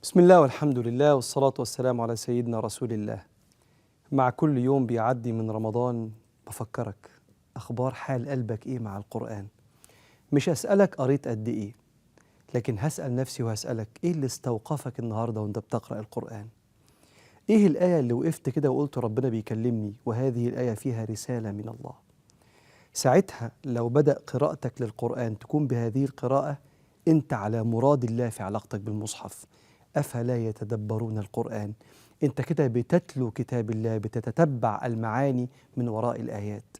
بسم الله والحمد لله والصلاة والسلام على سيدنا رسول الله. مع كل يوم بيعدي من رمضان بفكرك أخبار حال قلبك إيه مع القرآن. مش هسألك قريت قد إيه، لكن هسأل نفسي وهسألك إيه اللي استوقفك النهاردة وأنت بتقرأ القرآن؟ إيه الآية اللي وقفت كده وقلت ربنا بيكلمني وهذه الآية فيها رسالة من الله؟ ساعتها لو بدأ قراءتك للقرآن تكون بهذه القراءة، أنت على مراد الله في علاقتك بالمصحف. أفلا يتدبرون القرآن؟ أنت كده بتتلو كتاب الله، بتتتبع المعاني من وراء الآيات.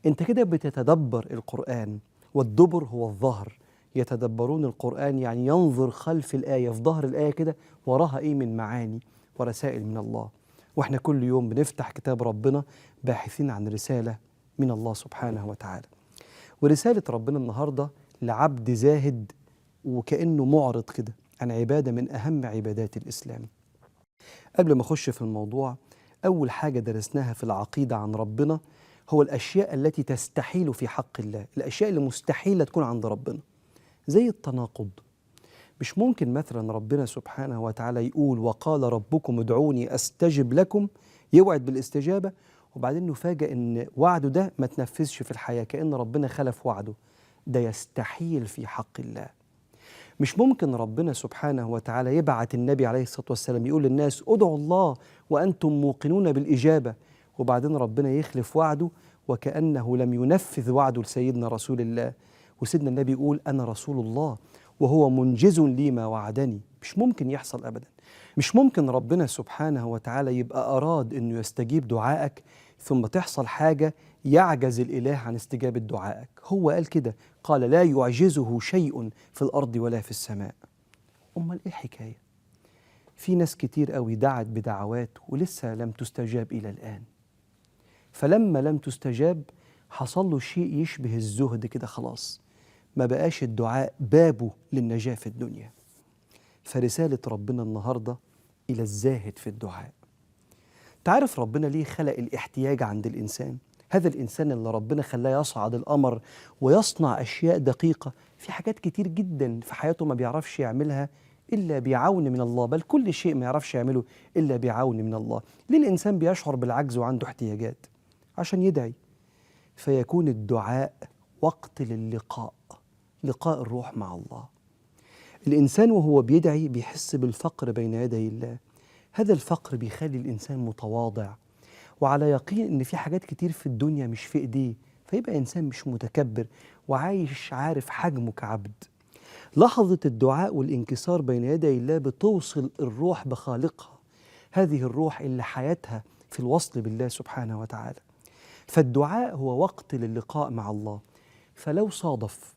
أنت كده بتتدبر القرآن، والدبر هو الظهر. يتدبرون القرآن يعني ينظر خلف الآية، في ظهر الآية كده وراها إيه من معاني ورسائل من الله. وإحنا كل يوم بنفتح كتاب ربنا باحثين عن رسالة من الله سبحانه وتعالى. ورسالة ربنا النهاردة لعبد زاهد، وكأنه معرض كده عن عبادة من أهم عبادات الإسلام. قبل ما أخش في الموضوع، أول حاجة درسناها في العقيدة عن ربنا هو الأشياء التي تستحيل في حق الله، الأشياء اللي مستحيلة تكون عند ربنا، زي التناقض. مش ممكن مثلا ربنا سبحانه وتعالى يقول وقال ربكم ادعوني أستجب لكم، يوعد بالاستجابة، وبعدين نفاجأ إن وعده ده ما تنفذش في الحياة، كأن ربنا خلف وعده. ده يستحيل في حق الله. مش ممكن ربنا سبحانه وتعالى يبعت النبي عليه الصلاة والسلام يقول للناس ادعوا الله وأنتم موقنون بالإجابة، وبعدين ربنا يخلف وعده وكأنه لم ينفذ وعده لسيدنا رسول الله. وسيدنا النبي يقول أنا رسول الله وهو منجز لي ما وعدني. مش ممكن يحصل أبدا. مش ممكن ربنا سبحانه وتعالى يبقى أراد أنه يستجيب دعائك ثم تحصل حاجة يعجز الإله عن استجابة دعائك. هو قال كده، قال لا يعجزه شيء في الأرض ولا في السماء. أمال إيه الحكاية؟ في ناس كتير قوي دعت بدعوات ولسه لم تستجاب إلى الآن. فلما لم تستجاب حصل له شيء يشبه الزهد كده، خلاص ما بقاش الدعاء بابه للنجاة في الدنيا. فرسالة ربنا النهاردة إلى الزاهد في الدعاء. تعرف ربنا ليه خلق الاحتياج عند الإنسان؟ هذا الإنسان اللي ربنا خلاه يصعد القمر ويصنع أشياء دقيقة، في حاجات كتير جدا في حياته ما بيعرفش يعملها إلا بعون من الله، بل كل شيء ما يعرفش يعمله إلا بعون من الله. ليه الإنسان بيشعر بالعجز وعنده احتياجات؟ عشان يدعي، فيكون الدعاء وقت للقاء، لقاء الروح مع الله. الإنسان وهو بيدعي بيحس بالفقر بين يدي الله. هذا الفقر بيخلي الإنسان متواضع وعلى يقين إن في حاجات كتير في الدنيا مش في إيديه، فيبقى إنسان مش متكبر وعايش عارف حجمه كعبد. لحظة الدعاء والانكسار بين يدي الله بتوصل الروح بخالقها، هذه الروح اللي حياتها في الوصل بالله سبحانه وتعالى. فالدعاء هو وقت للقاء مع الله. فلو صادف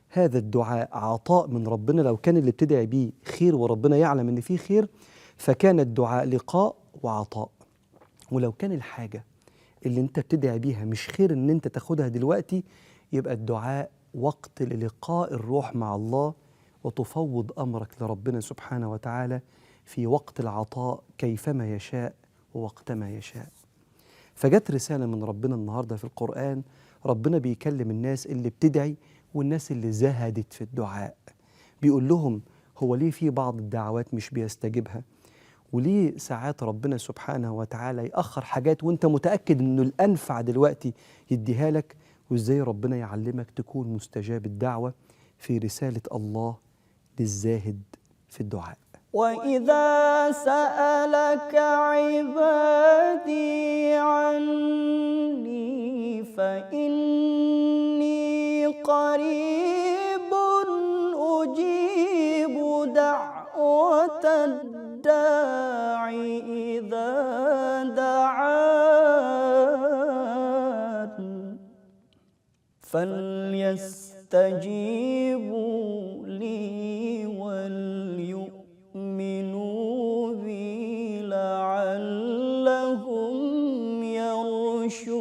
هذا الدعاء عطاء من ربنا، لو كان اللي بتدعي بيه خير وربنا يعلم إن فيه خير، فكان الدعاء لقاء وعطاء. ولو كان الحاجة اللي انت بتدعي بيها مش خير ان انت تاخدها دلوقتي، يبقى الدعاء وقت للقاء الروح مع الله وتفوض أمرك لربنا سبحانه وتعالى في وقت العطاء كيفما يشاء ووقتما يشاء. فجت رسالة من ربنا النهاردة في القرآن، ربنا بيكلم الناس اللي بتدعي والناس اللي زهدت في الدعاء. بيقول لهم هو ليه في بعض الدعوات مش بيستجيبها، وليه ساعات ربنا سبحانه وتعالى يأخر حاجات وانت متأكد انه الأنفع دلوقتي يديها لك، وازاي ربنا يعلمك تكون مستجاب الدعوة في رسالة الله للزاهد في الدعاء. وإذا سألك عبادي عني فإني قريب أجيب دعوة الداع إذا دعان فليستجيبوا لي وليؤمنوا بي لعلهم يرشدون.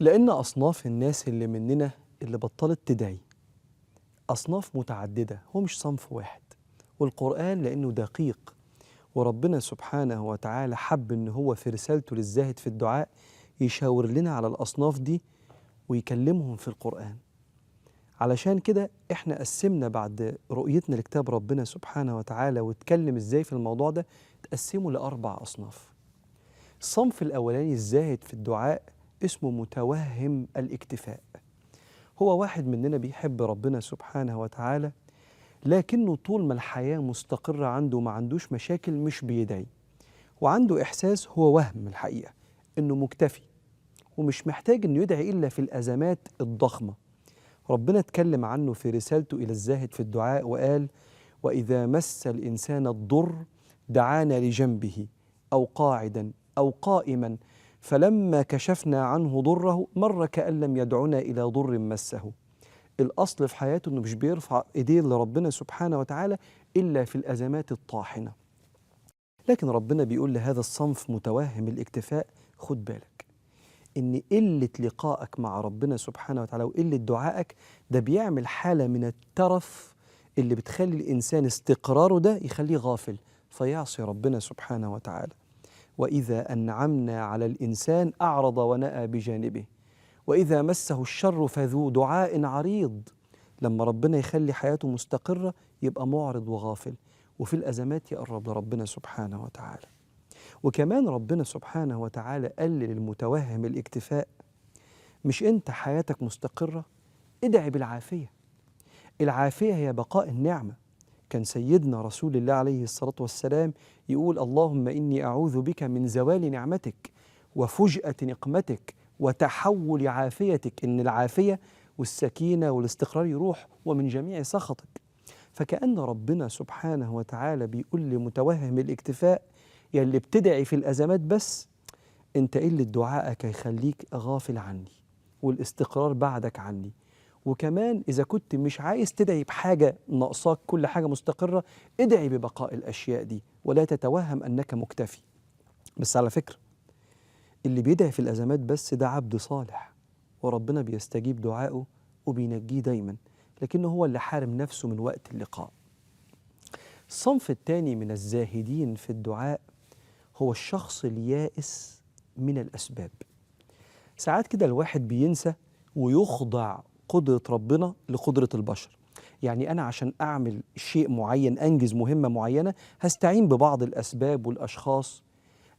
لأن أصناف الناس اللي مننا اللي بطلت تدعي أصناف متعددة، هو مش صنف واحد. والقرآن لأنه دقيق وربنا سبحانه وتعالى حب إن هو في رسالته للزاهد في الدعاء يشاور لنا على الأصناف دي ويكلمهم في القرآن. علشان كده احنا قسمنا بعد رؤيتنا لكتاب ربنا سبحانه وتعالى واتكلم ازاي في الموضوع ده، تقسمه لأربع أصناف. الصنف الأولاني الزاهد في الدعاء اسمه متوهم الاكتفاء. هو واحد مننا بيحب ربنا سبحانه وتعالى، لكنه طول ما الحياة مستقرة عنده ما عندوش مشاكل مش بيدعي، وعنده إحساس هو وهم الحقيقة إنه مكتفي ومش محتاج إنه يدعي إلا في الأزمات الضخمة. ربنا اتكلم عنه في رسالته إلى الزاهد في الدعاء وقال: وإذا مس الإنسان الضر دعانا لجنبه أو قاعدا أو قائما فلما كشفنا عنه ضره مر كأن لم يدعنا إلى ضر مسه. الأصل في حياته إنه مش بيرفع إيديه لربنا سبحانه وتعالى إلا في الأزمات الطاحنة. لكن ربنا بيقول لهذا الصنف متوهم الاكتفاء: خد بالك إن قلة لقائك مع ربنا سبحانه وتعالى وقلة دعائك ده بيعمل حالة من الترف اللي بتخلي الإنسان استقراره ده يخليه غافل فيعصي ربنا سبحانه وتعالى. وإذا أنعمنا على الإنسان أعرض ونأى بجانبه وإذا مسه الشر فذو دعاء عريض. لما ربنا يخلي حياته مستقرة يبقى معرض وغافل، وفي الأزمات يقرب لربنا سبحانه وتعالى. وكمان ربنا سبحانه وتعالى قال للمتوهم الاكتفاء: مش أنت حياتك مستقرة؟ ادعي بالعافية. العافية هي بقاء النعمة. كان سيدنا رسول الله عليه الصلاة والسلام يقول: اللهم إني أعوذ بك من زوال نعمتك وفجأة نقمتك وتحول عافيتك. إن العافية والسكينة والاستقرار يروح ومن جميع سخطك. فكأن ربنا سبحانه وتعالى بيقول لمتوهم الاكتفاء: يا اللي بتدعي في الأزمات بس، أنت قلة دعائك هيخليك غافل عني والاستقرار بعدك عني. وكمان إذا كنت مش عايز تدعي بحاجة ناقصاك، كل حاجة مستقرة، ادعي ببقاء الأشياء دي ولا تتوهم أنك مكتفي. بس على فكرة، اللي بيدعي في الأزمات بس ده عبد صالح، وربنا بيستجيب دعائه وبينجيه دايما، لكنه هو اللي حارم نفسه من وقت اللقاء. الصنف الثاني من الزاهدين في الدعاء هو الشخص اليائس من الأسباب. ساعات كده الواحد بينسى ويخضع قدرة ربنا لقدرة البشر. يعني أنا عشان أعمل شيء معين، أنجز مهمة معينة، هستعين ببعض الأسباب والأشخاص.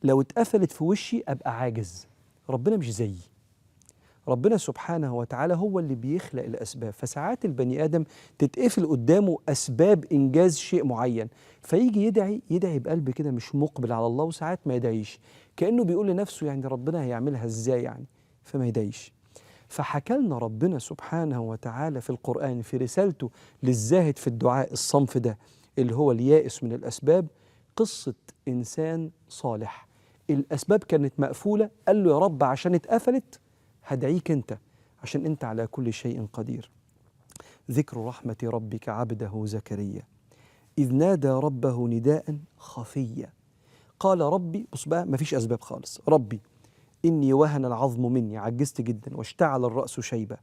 لو اتقفلت في وشي أبقى عاجز. ربنا مش زيي. ربنا سبحانه وتعالى هو اللي بيخلق الأسباب. فساعات البني آدم تتقفل قدامه أسباب إنجاز شيء معين، فيجي يدعي بقلب كده مش مقبل على الله، وساعات ما يدعيش، كأنه بيقول لنفسه يعني ربنا هيعملها إزاي يعني، فما يدعيش. فحكى لنا ربنا سبحانه وتعالى في القرآن في رسالته للزاهد في الدعاء الصنف ده اللي هو اليائس من الأسباب، قصة إنسان صالح. الأسباب كانت مقفولة، قال له: يا رب عشان اتقفلت هدعيك أنت، عشان أنت على كل شيء قدير. ذكر رحمة ربك عبده زكريا إذ نادى ربه نداء خفيا قال ربي، بص بقى مفيش أسباب خالص، ربي إني وهن العظم مني، عجزت جدا، واشتعل الرأس شيبة،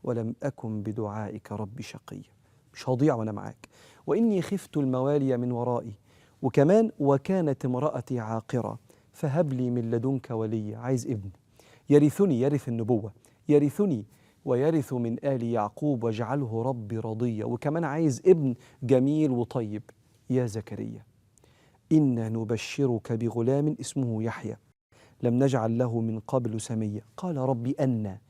ولم أكن بدعائك ربي شقيا، مش هضيع وأنا معاك، وإني خفت الموالي من ورائي، وكمان وكانت امرأتي عاقرة فهب لي من لدنك وليا، عايز ابن يرثني، يرث النبوة، يرثني ويرث من آل يعقوب واجعله ربي رضيا، وكمان عايز ابن جميل وطيب. يا زكريا إنا نبشرك بغلام اسمه يحيى لم نجعل له من قبل سميا قال ربي أنى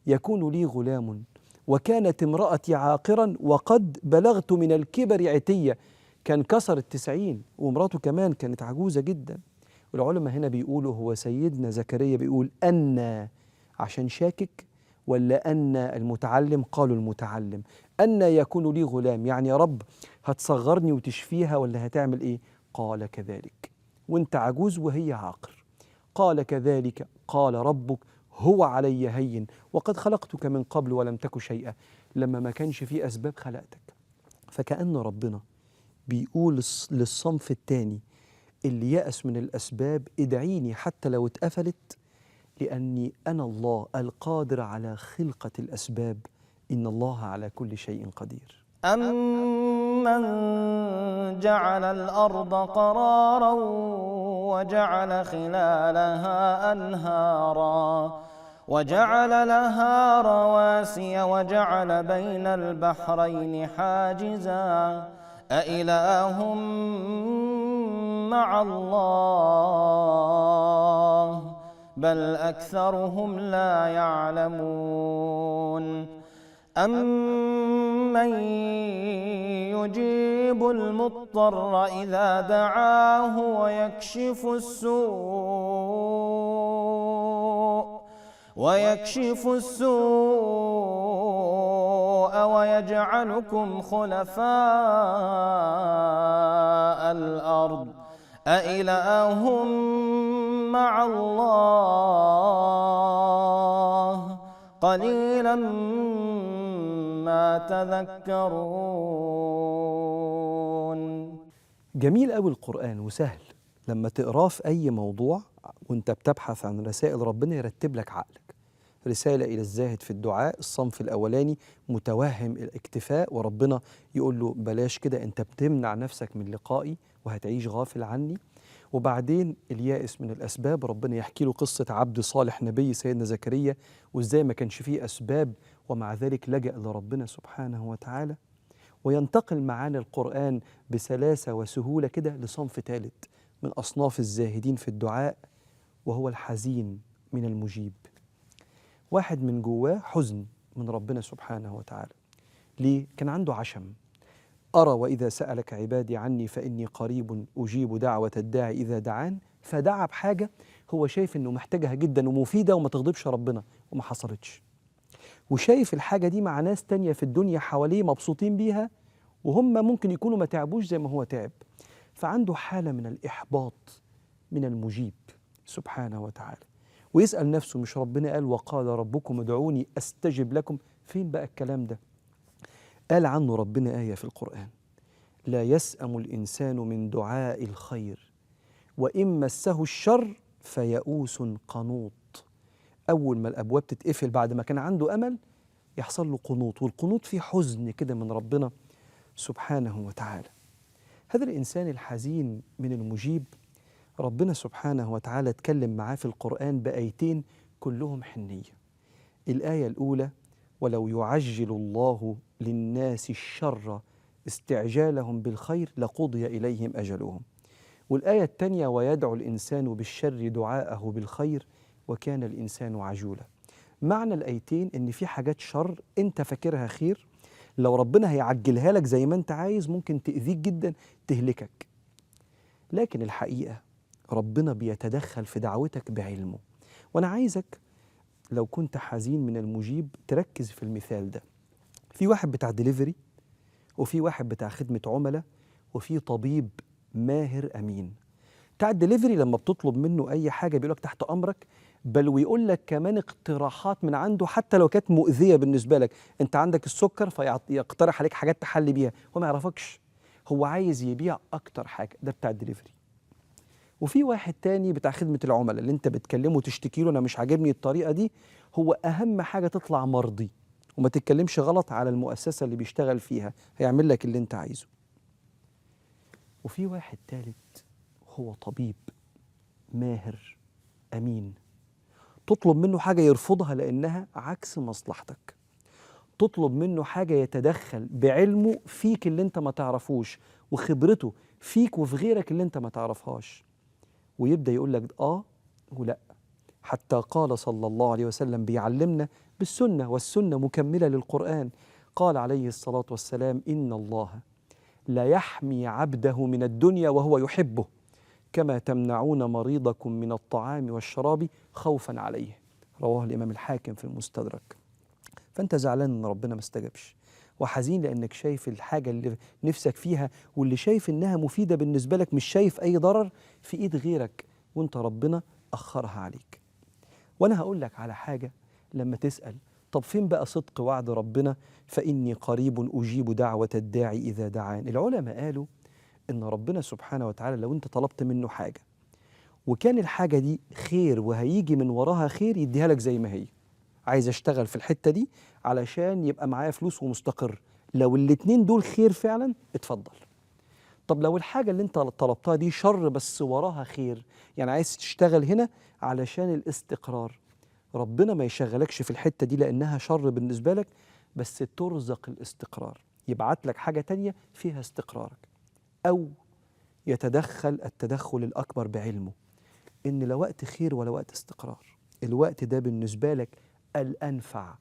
يكون لي غلام وكانت امرأتي عاقرا وقد بلغت من الكبر عتيا. كان كسر 90 ومراته كمان كانت عجوزة جدا. والعلماء هنا بيقولوا هو سيدنا زكريا بيقول أنى عشان شاكك، ولا أن المتعلم؟ قالوا المتعلم. أن يكون لي غلام يعني يا رب هتصغرني وتشفيها ولا هتعمل إيه؟ قال كذلك وانت عجوز وهي عاقر. قال كذلك قال ربك هو علي هين وقد خلقتك من قبل ولم تك شيئا. لما ما كانش فيه أسباب خلقتك. فكأن ربنا بيقول للصنف الثاني اللي يأس من الأسباب: ادعيني حتى لو اتقفلت، لأني أنا الله القادر على خلقة الأسباب، إن الله على كل شيء قدير. أمن جعل الأرض قرارا وجعل خلالها أنهارا وجعل لها رواسي وجعل بين البحرين حاجزا أإله مع الله بل أكثرهم لا يعلمون أمن يجيب المضطر إذا دعاه ويكشف السوء ويجعلكم خلفاء الأرض أإله مع الله قليلا ما تذكرون. جميل قوي القرآن وسهل لما تقراه في أي موضوع وانت بتبحث عن رسائل ربنا يرتب لك عقلك. رسالة إلى الزاهد في الدعاء، الصنف الأولاني متوهم الاكتفاء وربنا يقول له بلاش كده، انت بتمنع نفسك من لقائي وهتعيش غافل عني. وبعدين اليائس من الأسباب، ربنا يحكي له قصة عبد صالح نبي سيدنا زكريا وإزاي ما كانش فيه أسباب ومع ذلك لجأ لربنا سبحانه وتعالى. وينتقل معانا القرآن بسلاسة وسهولة كده لصنف ثالث من أصناف الزاهدين في الدعاء، وهو الحزين من المجيب. واحد من جواه حزن من ربنا سبحانه وتعالى. ليه؟ كان عنده عشم. أرى وإذا سألك عبادي عني فإني قريب أجيب دعوة الداعي إذا دعان، فدعا بحاجة هو شايف إنه محتاجها جدا ومفيدة وما تغضبش ربنا وما حصلتش. وشايف الحاجة دي مع ناس تانية في الدنيا حواليه مبسوطين بيها وهم ممكن يكونوا ما تعبوش زي ما هو تعب. فعنده حالة من الإحباط من المجيب سبحانه وتعالى، ويسأل نفسه مش ربنا قال وقال ربكم ادعوني أستجب لكم؟ فين بقى الكلام ده؟ قال عنه ربنا آية في القرآن: لا يسأم الإنسان من دعاء الخير وإن مسه الشر فيئوس قنوط. أول ما الأبواب تتقفل بعد ما كان عنده أمل يحصل له قنوط، والقنوط فيه حزن كده من ربنا سبحانه وتعالى. هذا الإنسان الحزين من المجيب ربنا سبحانه وتعالى اتكلم معاه في القرآن بآيتين كلهم حنية. الآية الأولى: ولو يعجل الله للناس الشر استعجالهم بالخير لقضي إليهم أجلهم. والآية الثانية: ويدعو الإنسان بالشر دعاءه بالخير وكان الإنسان عجولا. معنى الآيتين إن في حاجات شر أنت فاكرها خير، لو ربنا هيعجلها لك زي ما أنت عايز ممكن تأذيك جدا تهلكك، لكن الحقيقة ربنا بيتدخل في دعوتك بعلمه. وأنا عايزك لو كنت حزين من المجيب تركز في المثال ده. في واحد بتاع ديليفري، وفي واحد بتاع خدمة عملاء، وفي طبيب ماهر أمين. بتاع الدليفري لما بتطلب منه أي حاجة بيقولك تحت أمرك، بل ويقول لك كمان اقتراحات من عنده حتى لو كانت مؤذية بالنسبة لك. أنت عندك السكر فيقترح عليك حاجات تحلي بيها، هو ما يعرفكش، هو عايز يبيع أكتر حاجة. ده بتاع الدليفري. وفي واحد تاني بتاع خدمة العملاء اللي أنت بتكلمه وتشتكي له أنا مش عاجبني الطريقة دي، هو أهم حاجة تطلع مرضي وما تتكلمش غلط على المؤسسة اللي بيشتغل فيها، هيعمل لك اللي أنت عايزه. وفي واحد تالت هو طبيب ماهر أمين، تطلب منه حاجة يرفضها لأنها عكس مصلحتك، تطلب منه حاجة يتدخل بعلمه فيك اللي أنت ما تعرفوش وخبرته فيك وفي غيرك اللي أنت ما تعرفهاش، ويبدأ يقول لك آه ولا. حتى قال صلى الله عليه وسلم بيعلمنا بالسنة، والسنة مكملة للقرآن، قال عليه الصلاة والسلام: إن الله لا يحمي عبده من الدنيا وهو يحبه كما تمنعون مريضكم من الطعام والشراب خوفا عليه. رواه الإمام الحاكم في المستدرك. فأنت زعلان إن ربنا ما استجابش، وحزين لأنك شايف الحاجة اللي نفسك فيها واللي شايف إنها مفيدة بالنسبة لك، مش شايف أي ضرر في إيد غيرك وإنت ربنا أخرها عليك. وأنا هقول لك على حاجة لما تسأل طب فين بقى صدق وعد ربنا فإني قريب أجيب دعوة الداعي إذا دعان. العلماء قالوا إن ربنا سبحانه وتعالى لو أنت طلبت منه حاجة وكان الحاجة دي خير وهيجي من وراها خير يديها لك زي ما هي. عايز أشتغل في الحتة دي علشان يبقى معايا فلوس ومستقر، لو الاتنين دول خير فعلا اتفضل. طب لو الحاجة اللي انت طلبتها دي شر بس وراها خير، يعني عايز تشتغل هنا علشان الاستقرار، ربنا ما يشغلكش في الحتة دي لأنها شر بالنسبة لك، بس ترزق الاستقرار، يبعت لك حاجة تانية فيها استقرارك. أو يتدخل التدخل الأكبر بعلمه إن لا وقت خير ولا وقت استقرار، الوقت ده بالنسبة لك الأنفع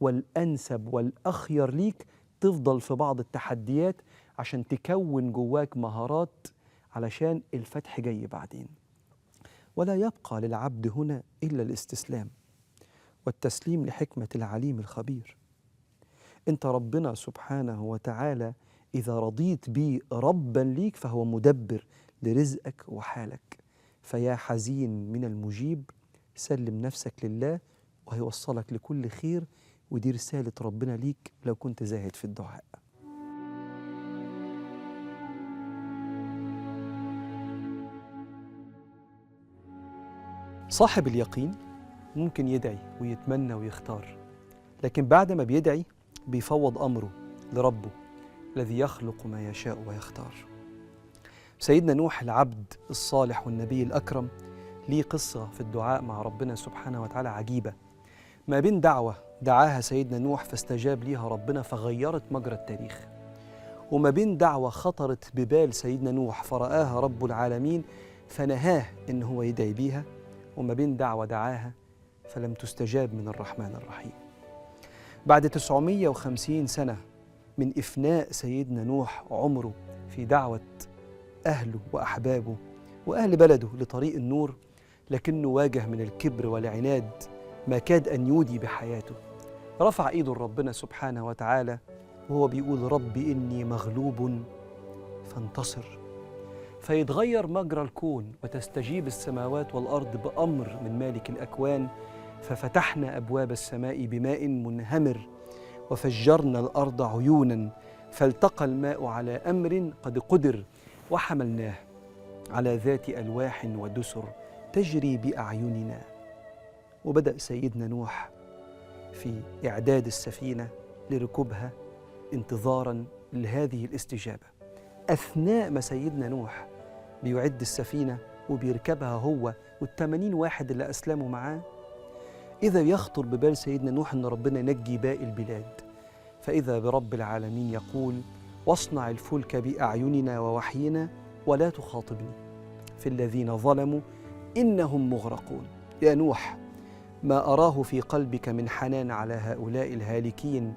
والأنسب والأخير ليك تفضل في بعض التحديات عشان تكون جواك مهارات علشان الفتح جاي بعدين. ولا يبقى للعبد هنا إلا الاستسلام والتسليم لحكمة العليم الخبير. أنت ربنا سبحانه وتعالى إذا رضيت بيه ربا ليك فهو مدبر لرزقك وحالك. فيا حزين من المجيب سلم نفسك لله وهيوصلك لكل خير، ودي رسالة ربنا ليك لو كنت زاهد في الدعاء. صاحب اليقين ممكن يدعي ويتمنى ويختار، لكن بعد ما بيدعي بيفوض أمره لربه الذي يخلق ما يشاء ويختار. سيدنا نوح العبد الصالح والنبي الأكرم ليه قصة في الدعاء مع ربنا سبحانه وتعالى عجيبة. ما بين دعوة دعاها سيدنا نوح فاستجاب ليها ربنا فغيرت مجرى التاريخ، وما بين دعوة خطرت ببال سيدنا نوح فرآها رب العالمين فنهاه إن هو يدعي بيها، وما بين دعوة دعاها فلم تستجاب من الرحمن الرحيم. بعد 950 سنة من إفناء سيدنا نوح عمره في دعوة أهله وأحبابه وأهل بلده لطريق النور، لكنه واجه من الكبر والعناد ما كاد أن يودي بحياته. رفع إيده لربنا سبحانه وتعالى وهو بيقول رب إني مغلوب فانتصر، فيتغير مجرى الكون وتستجيب السماوات والأرض بأمر من مالك الأكوان. ففتحنا أبواب السماء بماء منهمر وفجرنا الأرض عيونا فالتقى الماء على أمر قد قدر وحملناه على ذات ألواح ودسر تجري بأعيننا. وبدأ سيدنا نوح في إعداد السفينة لركوبها انتظاراً لهذه الاستجابة. أثناء ما سيدنا نوح بيعد السفينة وبيركبها هو وال80 واحد اللي أسلموا معاه، إذا يخطر ببال سيدنا نوح أن ربنا ينجي باقي البلاد، فإذا برب العالمين يقول واصنع الفلك بأعيننا ووحينا ولا تخاطبني في الذين ظلموا إنهم مغرقون. يا نوح ما أراه في قلبك من حنان على هؤلاء الهالكين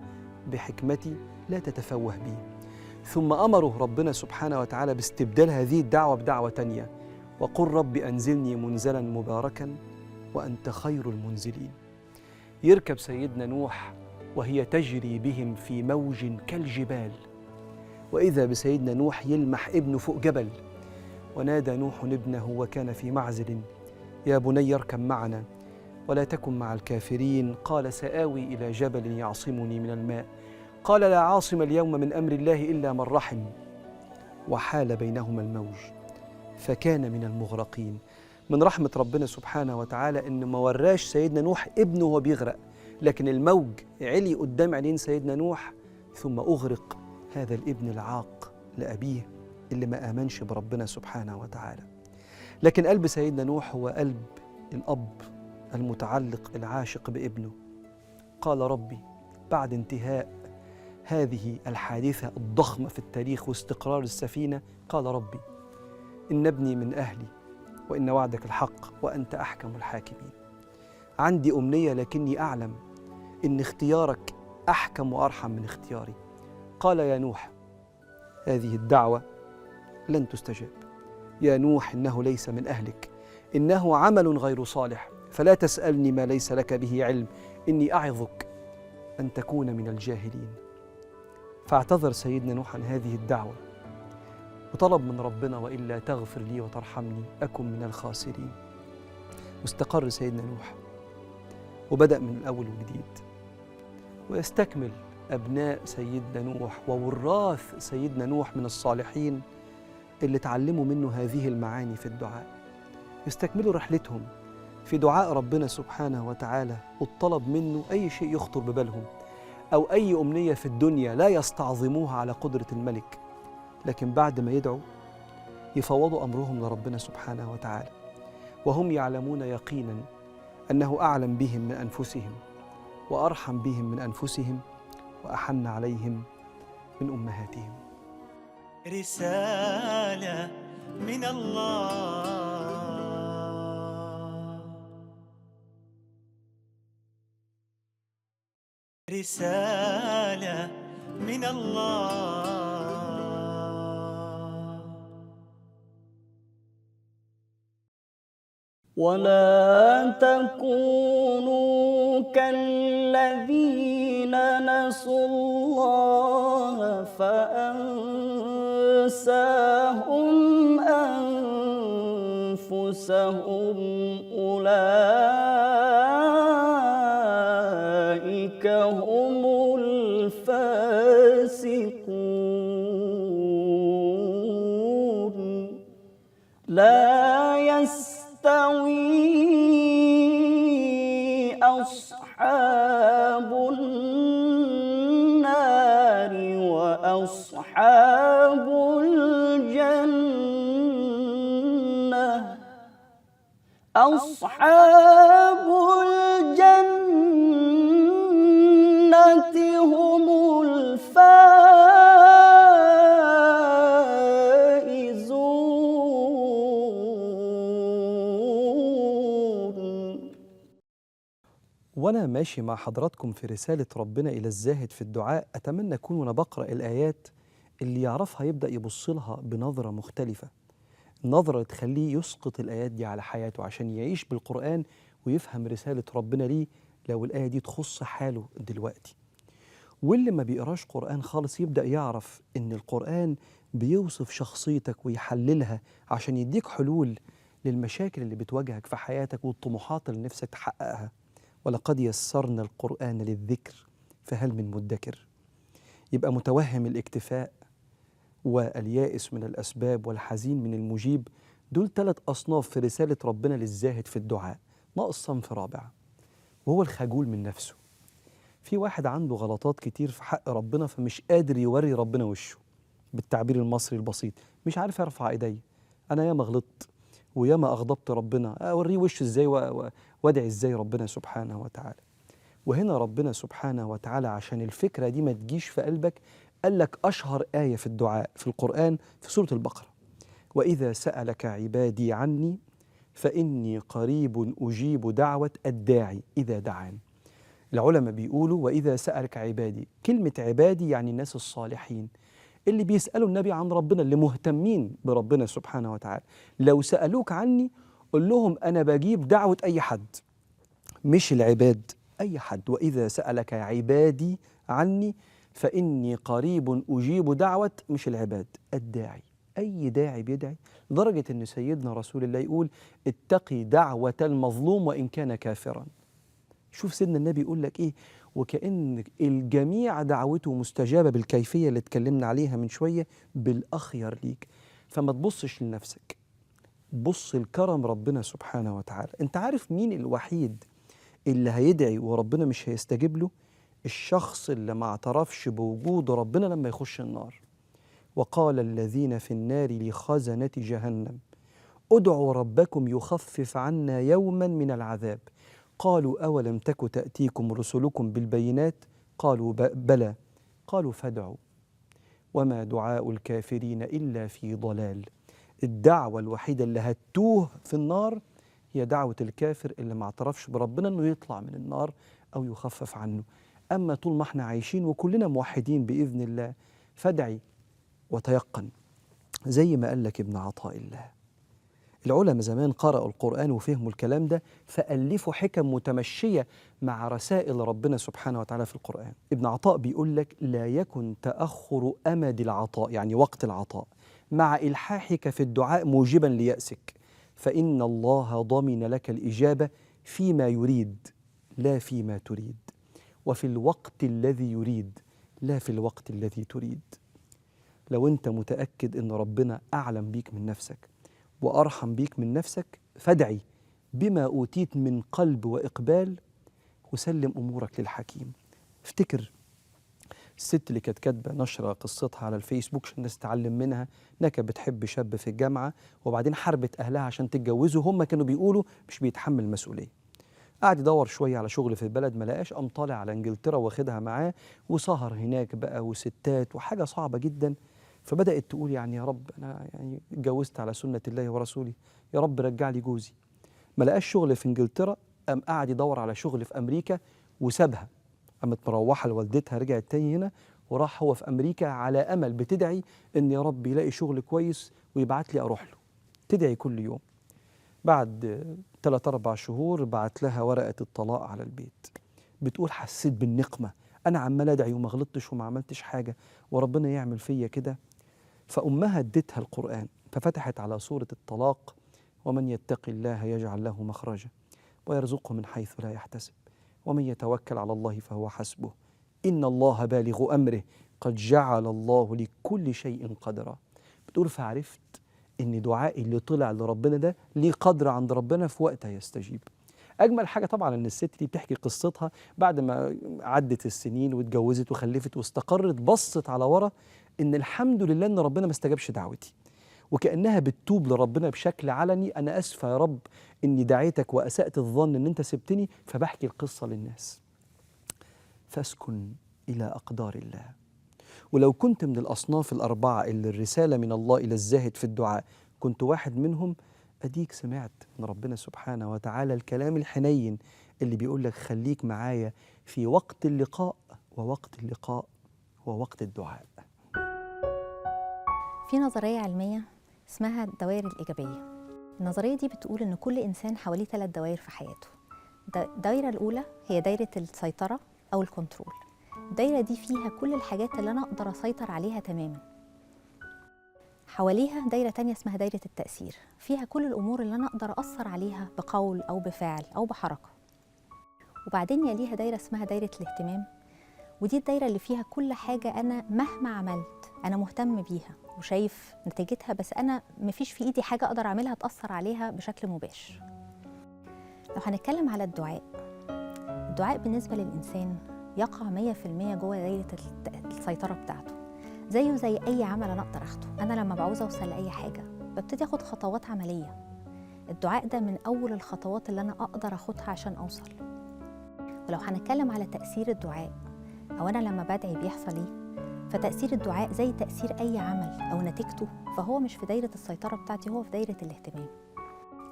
بحكمتي لا تتفوه بي. ثم أمره ربنا سبحانه وتعالى باستبدال هذه الدعوة بدعوة تانية وقل رب أنزلني منزلا مباركا وأنت خير المنزلين. يركب سيدنا نوح وهي تجري بهم في موج كالجبال، وإذا بسيدنا نوح يلمح ابنه فوق جبل، ونادى نوح ابنه وكان في معزل يا بني اركب معنا ولا تكن مع الكافرين. قال سآوي إلى جبل يعصمني من الماء قال لا عاصم اليوم من أمر الله إلا من رحم وحال بينهما الموج فكان من المغرقين. من رحمة ربنا سبحانه وتعالى إن ما وراش سيدنا نوح ابنه وهو بيغرق، لكن الموج علي قدام عينين سيدنا نوح ثم أغرق هذا الابن العاق لأبيه اللي ما آمنش بربنا سبحانه وتعالى. لكن قلب سيدنا نوح هو قلب الأب المتعلق العاشق بابنه. قال ربي بعد انتهاء هذه الحادثة الضخمة في التاريخ واستقرار السفينة، قال ربي إن ابني من أهلي وإن وعدك الحق وأنت أحكم الحاكمين. عندي أمنية لكني أعلم إن اختيارك أحكم وأرحم من اختياري. قال يا نوح هذه الدعوة لن تستجاب. يا نوح إنه ليس من أهلك، إنه عمل غير صالح، فلا تسألني ما ليس لك به علم، إني أعظك أن تكون من الجاهلين. فاعتذر سيدنا نوح عن هذه الدعوة وطلب من ربنا وإلا تغفر لي وترحمني أكن من الخاسرين. واستقر سيدنا نوح وبدأ من الأول وجديد ويستكمل أبناء سيدنا نوح ووراث سيدنا نوح من الصالحين اللي تعلموا منه هذه المعاني في الدعاء، يستكملوا رحلتهم في دعاء ربنا سبحانه وتعالى والطلب منه أي شيء يخطر ببالهم أو أي أمنية في الدنيا لا يستعظموها على قدرة الملك، لكن بعد ما يدعوا يفوضوا أمرهم لربنا سبحانه وتعالى وهم يعلمون يقينا أنه أعلم بهم من أنفسهم وأرحم بهم من أنفسهم وأحن عليهم من أمهاتهم. رسالة من الله، رسالة من الله. ولا تكونوا كالذين نسوا الله فأنساهم أنفسهم أولئك هم الفاسقون. لا يستوي أصحاب النار وأصحاب الجنة. أصحاب الجنة هم الفائزون. وأنا ماشي مع حضراتكم في رسالة ربنا إلى الزاهد في الدعاء، أتمنى أكون وأنا بقرأ الآيات اللي يعرفها يبدأ يبص لها بنظرة مختلفة، نظرة تخليه يسقط الآيات دي على حياته عشان يعيش بالقرآن ويفهم رسالة ربنا ليه لو الآية دي تخص حاله دلوقتي. واللي ما بيقراش قرآن خالص يبدأ يعرف إن القرآن بيوصف شخصيتك ويحللها عشان يديك حلول للمشاكل اللي بتواجهك في حياتك والطموحات اللي نفسك تحققها. ولقد يسرنا القرآن للذكر فهل من مدكر. يبقى متوهم الاكتفاء واليائس من الأسباب والحزين من المجيب، دول 3 أصناف في رسالة ربنا للزاهد في الدعاء. ناقص صنف رابع وهو الخجول من نفسه. في واحد عنده غلطات كتير في حق ربنا فمش قادر يوري ربنا وشه، بالتعبير المصري البسيط مش عارف يرفع ايديه. أنا ياما غلطت وياما أغضبت ربنا، أوريه وشه إزاي وأدعي إزاي ربنا سبحانه وتعالى. وهنا ربنا سبحانه وتعالى عشان الفكرة دي ما تجيش في قلبك قال لك أشهر آية في الدعاء في القرآن في سورة البقرة: وإذا سألك عبادي عني فإني قريب أجيب دعوة الداعي إذا دعان. العلماء بيقولوا وإذا سألك عبادي، كلمة عبادي يعني الناس الصالحين اللي بيسألوا النبي عن ربنا، اللي مهتمين بربنا سبحانه وتعالى. لو سألوك عني قل لهم أنا بجيب دعوة أي حد، مش العباد، أي حد. وإذا سألك عبادي عني فإني قريب أجيب دعوة، مش العباد، الداعي. أي داعي بيدعي، لدرجة أن سيدنا رسول الله يقول اتقي دعوة المظلوم وإن كان كافرا. شوف سيدنا النبي يقول لك إيه، وكأن الجميع دعوته مستجابة بالكيفية اللي اتكلمنا عليها من شوية، بالأخير ليك. فما تبصش لنفسك، بص الكرم ربنا سبحانه وتعالى. انت عارف مين الوحيد اللي هيدعي وربنا مش هيستجيب له؟ الشخص اللي ما اعترفش بوجود ربنا لما يخش النار. وقال الذين في النار لخزنة جهنم ادعوا ربكم يخفف عنا يوما من العذاب قالوا أولم تك تأتيكم رسلكم بالبينات قالوا بلى قالوا فادعوا وما دعاء الكافرين إلا في ضلال. الدعوة الوحيدة اللي هتوه في النار هي دعوة الكافر اللي ما اعترفش بربنا انه يطلع من النار او يخفف عنه. اما طول ما احنا عايشين وكلنا موحدين باذن الله فادعي وتيقن، زي ما قال لك ابن عطاء الله. العلماء زمان قرأوا القرآن وفهموا الكلام ده فألفوا حكم متمشية مع رسائل ربنا سبحانه وتعالى في القرآن. ابن عطاء بيقول لك لا يكن تأخر أمد العطاء، يعني وقت العطاء، مع إلحاحك في الدعاء موجبا ليأسك، فإن الله ضمن لك الإجابة فيما يريد لا فيما تريد، وفي الوقت الذي يريد لا في الوقت الذي تريد. لو أنت متأكد أن ربنا أعلم بيك من نفسك وأرحم بيك من نفسك فادعي بما أوتيت من قلب وإقبال وسلم أمورك للحكيم. افتكر الست اللي كانت كاتبة نشرة قصتها على الفيسبوك عشان الناس تتعلم منها، انها كانت بتحب شاب في الجامعة وبعدين حربت أهلها عشان تتجوزه، هم كانوا بيقولوا مش بيتحمل مسؤولية. قعد يدور شويه على شغل في البلد ما لقاش، قام طالع على انجلترا واخدها معاه وسهر هناك بقى وستات وحاجه صعبه جدا. فبدات تقول يعني يا رب انا يعني اتجوزت على سنه الله ورسوله، يا رب رجع لي جوزي. ما لقاش شغل في انجلترا، قام قعد يدور على شغل في امريكا وسابها. قامت مروحه لوالدتها، رجعت تاني هنا وراح هو في امريكا على امل بتدعي ان يا رب يلاقي شغل كويس ويبعت لي اروح له. تدعي كل يوم. بعد 3-4 شهور بعت لها ورقه الطلاق على البيت. بتقول حسيت بالنقمه، انا عمال ادعي وما غلطتش وما عملتش حاجه وربنا يعمل فيا كده. فامها ادتها القران، ففتحت على سوره الطلاق: ومن يتق الله يجعل له مخرجا ويرزقه من حيث لا يحتسب ومن يتوكل على الله فهو حسبه إن الله بالغ أمره قد جعل الله لكل شيء قدرا. بتقول فعرفت إن دعائي اللي طلع لربنا ده ليه قدر عند ربنا، في وقتها يستجيب. أجمل حاجة طبعا إن الست دي بتحكي قصتها بعد ما عدت السنين واتجوزت وخلفت واستقرت، بصت على ورا إن الحمد لله إن ربنا ما استجابش دعوتي، وكأنها بتتوب لربنا بشكل علني: أنا أسفة يا رب إني دعيتك وأسأت الظن إن أنت سبتني. فبحكي القصة للناس. فاسكن إلى أقدار الله. ولو كنت من الأصناف الأربعة اللي الرسالة من الله إلى الزاهد في الدعاء كنت واحد منهم، أديك سمعت من ربنا سبحانه وتعالى الكلام الحنين اللي بيقول لك خليك معايا في وقت اللقاء ووقت اللقاء ووقت الدعاء. في نظرية علمية اسمها الدوائر الإيجابية. النظرية دي بتقول إن كل إنسان حواليه 3 دوائر في حياته. الدائرة الأولى هي دايرة السيطرة أو الكنترول. الدايرة دي فيها كل الحاجات اللي أنا أقدر أسيطر عليها تماماً. حواليها دايرة تانية اسمها دايرة التأثير، فيها كل الأمور اللي أنا أقدر أثر عليها بقول أو بفعل أو بحركة. وبعدين يليها دايرة اسمها دايرة الاهتمام، ودي الدايرة اللي فيها كل حاجة أنا مهما عملت أنا مهتم بيها وشايف نتيجتها، بس أنا مفيش في إيدي حاجة أقدر أعملها تأثر عليها بشكل مباشر. لو هنتكلم على الدعاء بالنسبة للإنسان يقع 100% جوه دايرة السيطرة بتاعته، زيه زي أي عمل أنا أقدر أخده. أنا لما بعوز أوصل لأي حاجة ببتدي أخد خطوات عملية. الدعاء ده من أول الخطوات اللي أنا أقدر أخدها عشان أوصل. ولو هنتكلم على تأثير الدعاء أو أنا لما بدعي بيحصل إيه، فتأثير الدعاء زي تأثير أي عمل أو نتيجته، فهو مش في دايرة السيطرة بتاعتي، هو في دايرة الاهتمام.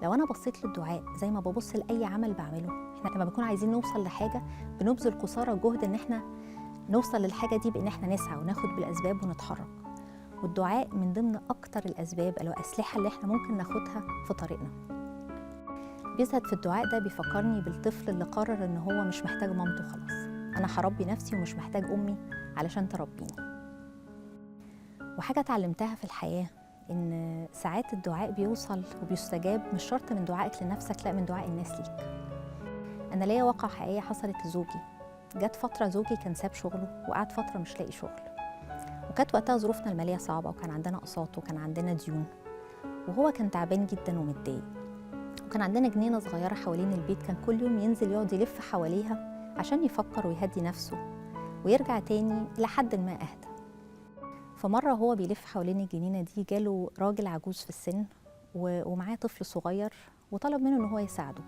لو أنا بصيت للدعاء زي ما ببص لأي عمل بعمله، إحنا لما بنكون عايزين نوصل لحاجة بنبذل قصارى جهد إن إحنا نوصل للحاجة دي بإن إحنا نسعى وناخد بالأسباب ونتحرك. والدعاء من ضمن أكتر الأسباب أو الأسلحة اللي إحنا ممكن ناخدها في طريقنا. بيزهد في الدعاء ده بيفكرني بالطفل اللي قرر إن هو مش محتاج مامته خلاص، أنا هربي نفسي ومش محتاج أمي علشان تربيني. وحاجة اتعلمتها في الحياة إن ساعات الدعاء بيوصل وبيستجاب مش شرط من دعائك لنفسك، لا من دعاء الناس ليك. أنا ليا واقعة حقيقية حصلت لزوجي. جت فترة زوجي كان ساب شغله وقعد فترة مش لاقي شغل، وكانت وقتها ظروفنا المالية صعبة وكان عندنا أقساط وكان عندنا ديون، وهو كان تعبان جدا ومتضايق. وكان عندنا جنينة صغيرة حوالين البيت، كان كل يوم ينزل يقعد يلف حواليها عشان يفكر ويهدي نفسه ويرجع تاني لحد ما أهدى. فمرة هو بيلف حوالين الجنينة دي جاله راجل عجوز في السن ومعاه طفل صغير وطلب منه إن هو يساعده،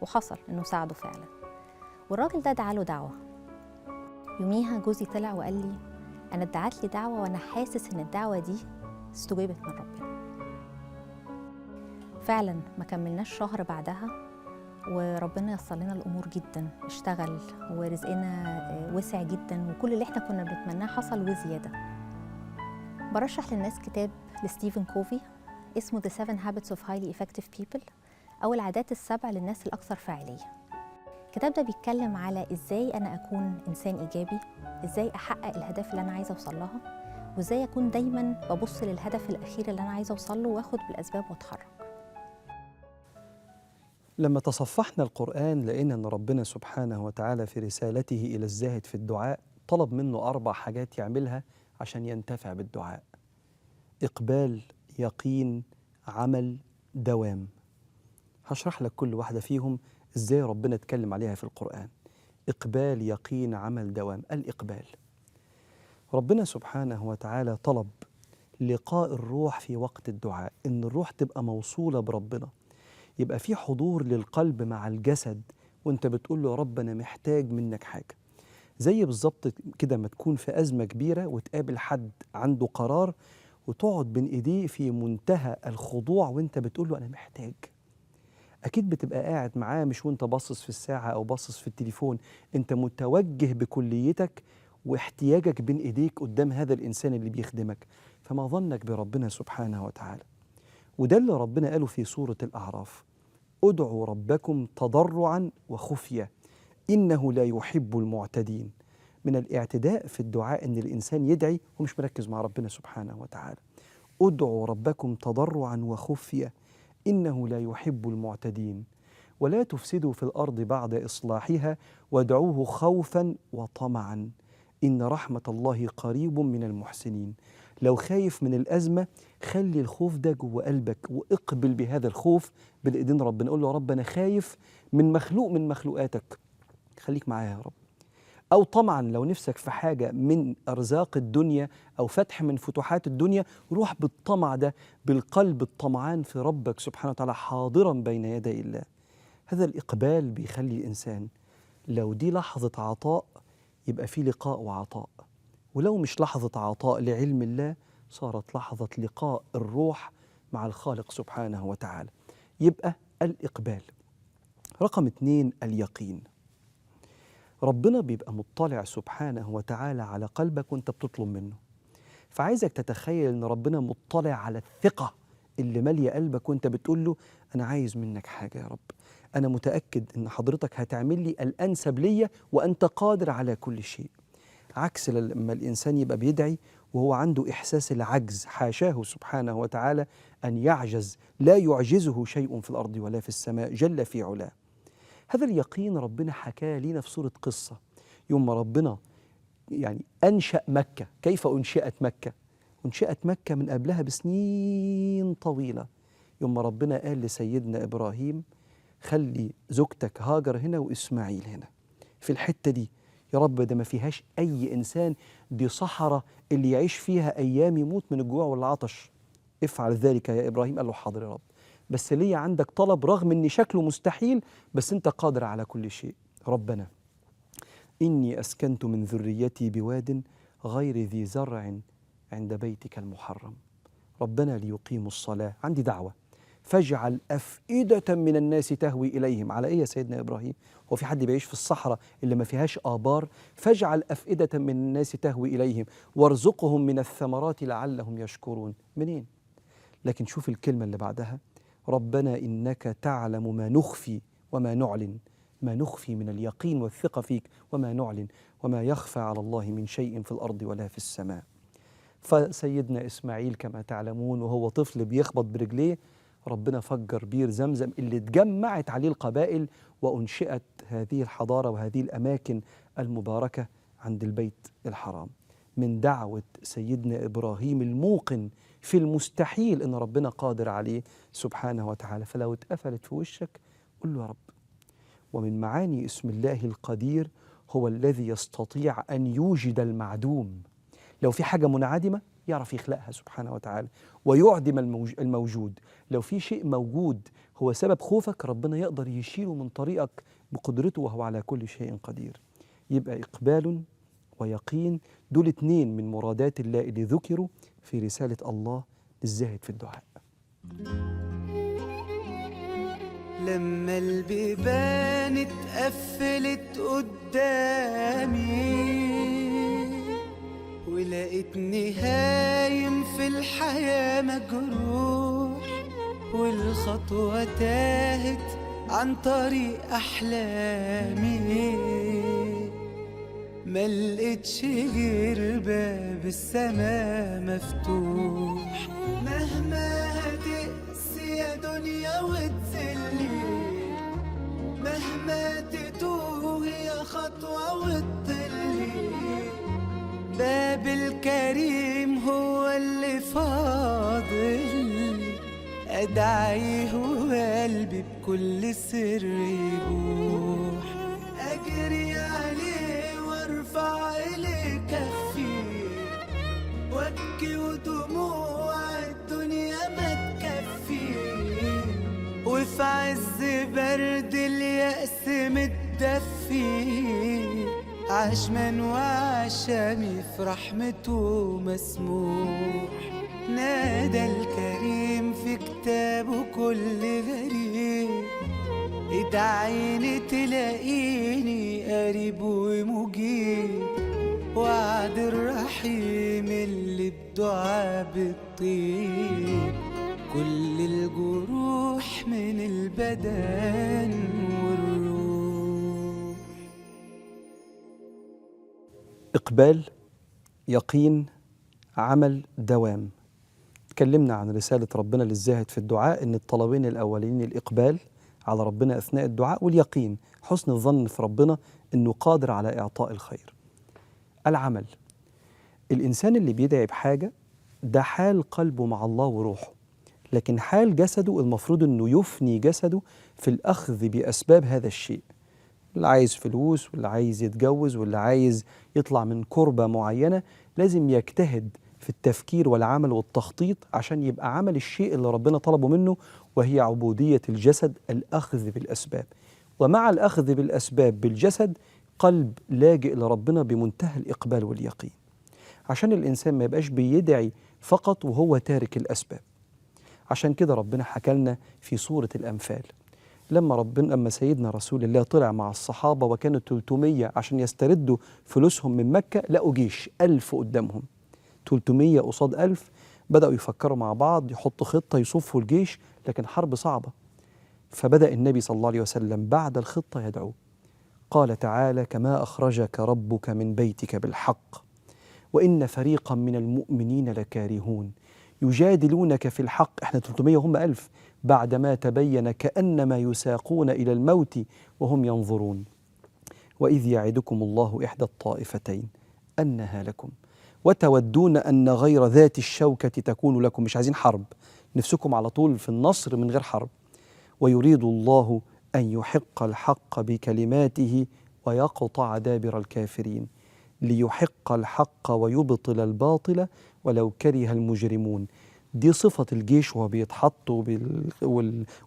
وحصل إنه ساعده فعلا. والراجل ده دعاله دعوة. يوميها جوزي طلع وقال لي أنا ادعت لي دعوة وأنا حاسس إن الدعوة دي استجابت من ربنا. فعلا ما كملناش شهر بعدها وربنا يسر لنا الأمور جدا، اشتغل ورزقنا وسع جدا وكل اللي احنا كنا بنتمناه حصل وزيادة. برشح للناس كتاب لستيفن كوفي اسمه The 7 Habits of Highly Effective People أو العادات ال7 للناس الأكثر فاعلية. الكتاب ده بيتكلم على إزاي أنا أكون إنسان إيجابي، إزاي أحقق الهدف اللي أنا عايزة أوصل لها، وإزاي أكون دايماً ببص للهدف الأخير اللي أنا عايزة أوصل له وأخد بالأسباب وأتحرك. لما تصفحنا القرآن لقينا أن ربنا سبحانه وتعالى في رسالته إلى الزاهد في الدعاء طلب منه 4 حاجات يعملها عشان ينتفع بالدعاء: إقبال، يقين، عمل، دوام. هشرح لك كل واحدة فيهم إزاي ربنا اتكلم عليها في القرآن. إقبال، يقين، عمل، دوام. الإقبال، ربنا سبحانه وتعالى طلب لقاء الروح في وقت الدعاء، إن الروح تبقى موصولة بربنا، يبقى في حضور للقلب مع الجسد وانت بتقول له يا رب أنا محتاج منك حاجة. زي بالظبط كده ما تكون في أزمة كبيرة وتقابل حد عنده قرار وتقعد بين إيديه في منتهى الخضوع وانت بتقول له أنا محتاج. أكيد بتبقى قاعد معاه مش وانت باصص في الساعة أو باصص في التليفون، انت متوجه بكليتك واحتياجك بين إيديك قدام هذا الإنسان اللي بيخدمك. فما ظنك بربنا سبحانه وتعالى. وده اللي ربنا قاله في سورة الأعراف: ادعوا ربكم تضرعا وخفية إنه لا يحب المعتدين. من الاعتداء في الدعاء إن الإنسان يدعي ومش مركز مع ربنا سبحانه وتعالى. ادعوا ربكم تضرعا وخفية إنه لا يحب المعتدين ولا تفسدوا في الأرض بعد إصلاحها وادعوه خوفا وطمعا إن رحمة الله قريب من المحسنين. لو خايف من الأزمة خلي الخوف ده جوه قلبك واقبل بهذا الخوف بالإيدين ربنا. قول له يا رب أنا خايف من مخلوق من مخلوقاتك، خليك معايا يا رب. أو طمعا لو نفسك في حاجة من أرزاق الدنيا أو فتح من فتوحات الدنيا، روح بالطمع ده بالقلب الطمعان في ربك سبحانه وتعالى حاضرا بين يدي الله. هذا الإقبال بيخلي الإنسان لو دي لحظة عطاء يبقى في لقاء وعطاء، ولو مش لحظة عطاء لعلم الله صارت لحظة لقاء الروح مع الخالق سبحانه وتعالى. يبقى الإقبال. رقم 2 اليقين. ربنا بيبقى مطلع سبحانه وتعالى على قلبك وانت بتطلب منه، فعايزك تتخيل ان ربنا مطلع على الثقة اللي مالية قلبك وانت بتقول له انا عايز منك حاجة يا رب، انا متأكد ان حضرتك هتعمل لي الانسب ليا وانت قادر على كل شيء. عكس لما الانسان يبقى بيدعي وهو عنده احساس العجز، حاشاه سبحانه وتعالى ان يعجز، لا يعجزه شيء في الارض ولا في السماء جل في علاه. هذا اليقين ربنا حكاه لنا في سورة قصة يوم ما ربنا يعني أنشأ مكة. كيف أنشئت مكة؟ أنشئت مكة من قبلها بسنين طويلة. يوم ما ربنا قال لسيدنا إبراهيم خلي زوجتك هاجر هنا وإسماعيل هنا في الحتة دي، يا رب ده ما فيهاش أي إنسان، دي صحراء اللي يعيش فيها أيام يموت من الجوع والعطش، افعل ذلك يا إبراهيم. قال له حاضر يا رب، بس ليه عندك طلب رغم ان شكله مستحيل بس انت قادر على كل شيء. ربنا إني أسكنت من ذريتي بواد غير ذي زرع عند بيتك المحرم ربنا ليقيموا الصلاة. عندي دعوة فاجعل أفئدة من الناس تهوي إليهم. على إيه يا سيدنا إبراهيم؟ هو في حد بيعيش في الصحراء اللي ما فيهاش آبار؟ فاجعل أفئدة من الناس تهوي إليهم وارزقهم من الثمرات لعلهم يشكرون. منين؟ لكن شوف الكلمة اللي بعدها: ربنا إنك تعلم ما نخفي وما نعلن. ما نخفي من اليقين والثقة فيك وما نعلن وما يخفى على الله من شيء في الأرض ولا في السماء. فسيدنا إسماعيل كما تعلمون وهو طفل بيخبط برجليه ربنا فجر بير زمزم اللي اتجمعت عليه القبائل وأنشئت هذه الحضارة وهذه الأماكن المباركة عند البيت الحرام من دعوة سيدنا إبراهيم الموقن في المستحيل إن ربنا قادر عليه سبحانه وتعالى. فلو اتقفلت في وشك قل له يا رب. ومن معاني اسم الله القدير هو الذي يستطيع أن يوجد المعدوم. لو في حاجة منعدمة يعرف يخلقها سبحانه وتعالى ويعدم الموجود. لو في شيء موجود هو سبب خوفك ربنا يقدر يشيله من طريقك بقدرته وهو على كل شيء قدير. يبقى إقبال ويقين دول 2 من مرادات الله اللي ذكروا في رسالة الله للزاهد في الدعاء. لما البيبان اتقفلت قدامي ولقيتني هايم في الحياة مجروح والخطوة تاهت عن طريق أحلامي ملقتش غير باب السما مفتوح. مهما هتقسي يا دنيا وتزلي مهما تتوه يا خطوة وتضلي باب الكريم هو اللي فاضل أدعيه وقلبي بكل سر يبوح أجري عليه وارفع إليه كفي وابكي ودموع الدنيا ما تكفي وفي عز برد اليوم كأس متدفي، عشمان وعشامي في رحمته مسموح. نادى الكريم في كتابه كل غريب، ادعيني تلاقيني قريب ومجيب. وعد الرحيم اللي بدعاء بالطيب، كل الجروح من البدن والروح. إقبال، يقين، عمل، دوام. اتكلمنا عن رسالة ربنا للزاهد في الدعاء، إن الطلبين الأولين الإقبال على ربنا أثناء الدعاء، واليقين حسن الظن في ربنا إنه قادر على إعطاء الخير. العمل، الإنسان اللي بيدعي بحاجة ده حال قلبه مع الله وروحه، لكن حال جسده المفروض إنه يفني جسده في الأخذ بأسباب هذا الشيء. اللي عايز فلوس، واللي عايز يتجوز، واللي عايز يطلع من كربة معينة، لازم يجتهد في التفكير والعمل والتخطيط عشان يبقى عمل الشيء اللي ربنا طلبه منه، وهي عبودية الجسد، الأخذ بالأسباب. ومع الأخذ بالأسباب بالجسد قلب لاجئ لربنا بمنتهى الإقبال واليقين، عشان الإنسان ما يبقاش بيدعي فقط وهو تارك الأسباب. عشان كده ربنا حكى لنا في سورة الأنفال، لما سيدنا رسول الله طلع مع الصحابة وكانوا 300 عشان يستردوا فلوسهم من مكة، لقوا جيش 1000 قدامهم، 300 قصاد 1000، بدأوا يفكروا مع بعض يحطوا خطة يصفوا الجيش، لكن حرب صعبة. فبدأ النبي صلى الله عليه وسلم بعد الخطة يدعو، قال تعالى: كما أخرجك ربك من بيتك بالحق وإن فريقا من المؤمنين لكارهون يجادلونك في الحق. احنا 300 هم 1000، بعدما تبين كأنما يساقون إلى الموت وهم ينظرون. وإذ يعدكم الله إحدى الطائفتين أنها لكم وتودون أن غير ذات الشوكة تكون لكم. مش عايزين حرب، نفسكم على طول في النصر من غير حرب. ويريد الله أن يحق الحق بكلماته ويقطع دابر الكافرين ليحق الحق ويبطل الباطل ولو كره المجرمون. دي صفة الجيش وهو بيتحط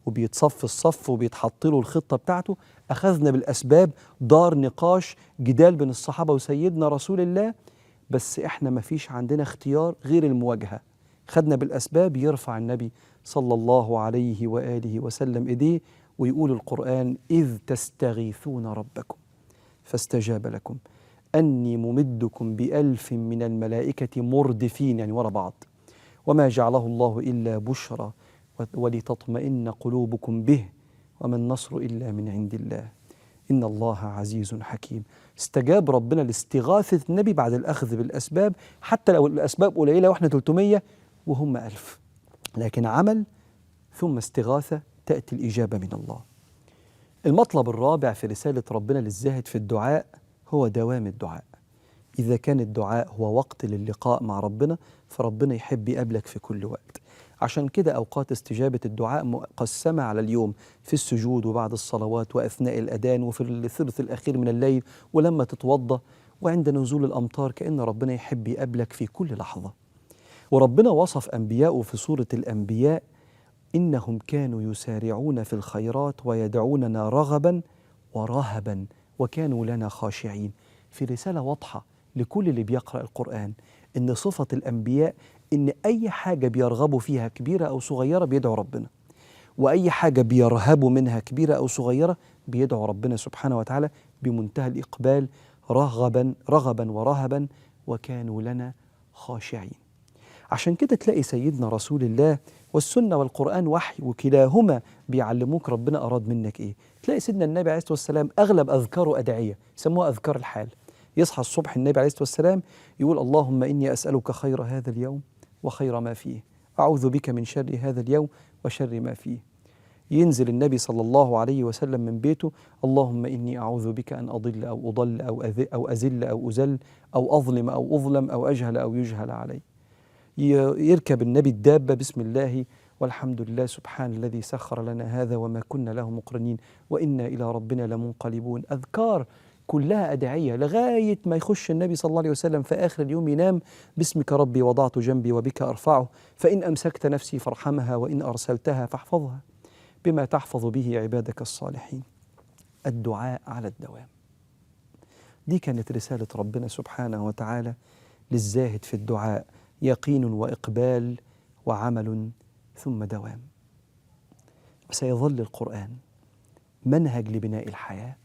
وبيتصف الصف وبيتحط له الخطة بتاعته. أخذنا بالأسباب، دار نقاش جدال بين الصحابة وسيدنا رسول الله، بس إحنا ما فيش عندنا اختيار غير المواجهة. خدنا بالأسباب. يرفع النبي صلى الله عليه وآله وسلم إيديه ويقول القرآن: إذ تستغيثون ربكم فاستجاب لكم أني ممدكم ب1000 من الملائكة مردفين، يعني ورا بعض، وما جعله الله إلا بشرى ولتطمئن قلوبكم به وما النصر إلا من عند الله إن الله عزيز حكيم. استجاب ربنا لاستغاثة النبي بعد الأخذ بالأسباب، حتى لو الأسباب قليلة وإحنا 300 وهم 1000، لكن عمل ثم استغاثة تأتي الإجابة من الله. المطلب الرابع في رسالة ربنا للزاهد في الدعاء هو دوام الدعاء. إذا كان الدعاء هو وقت للقاء مع ربنا، فربنا يحب يقابلك في كل وقت. عشان كده أوقات استجابة الدعاء مقسمة على اليوم، في السجود وبعد الصلوات وأثناء الأذان وفي الثلث الأخير من الليل ولما تتوضأ وعند نزول الأمطار، كأن ربنا يحب يقابلك في كل لحظة. وربنا وصف أنبياءه في سورة الأنبياء: إنهم كانوا يسارعون في الخيرات ويدعوننا رغبا ورهبا وكانوا لنا خاشعين. في رسالة واضحة لكل اللي بيقرأ القرآن إن صفة الأنبياء إن أي حاجة بيرغبوا فيها كبيرة أو صغيرة بيدعوا ربنا، وأي حاجة بيرهبوا منها كبيرة أو صغيرة بيدعوا ربنا سبحانه وتعالى بمنتهى الإقبال، رغبا ورهبا وكانوا لنا خاشعين. عشان كده تلاقي سيدنا رسول الله والسنة والقرآن وحي، وكلاهما بيعلموك ربنا أراد منك إيه. تلاقي سيدنا النبي عليه الصلاة والسلام أغلب أذكاره أدعية، سموها أذكار الحال. يصحى الصبح النبي عليه الصلاة والسلام يقول: اللهم إني أسألك خير هذا اليوم وخير ما فيه، أعوذ بك من شر هذا اليوم وشر ما فيه. ينزل النبي صلى الله عليه وسلم من بيته: اللهم إني أعوذ بك أن أضل أو أضل أو أزل أو أزل أو أظلم أو أظلم أو أجهل أو يجهل علي. يركب النبي الدابة: بسم الله والحمد لله سبحان الذي سخر لنا هذا وما كنا له مقرنين وإنا إلى ربنا لمنقلبون. أذكار كلها أدعية لغاية ما يخش النبي صلى الله عليه وسلم في آخر اليوم ينام: باسمك ربي وضعت جنبي وبك أرفعه فإن أمسكت نفسي فارحمها وإن أرسلتها فاحفظها بما تحفظ به عبادك الصالحين. الدعاء على الدوام. دي كانت رسالة ربنا سبحانه وتعالى للزاهد في الدعاء: يقين وإقبال وعمل ثم دوام. وسيظل القرآن منهج لبناء الحياة،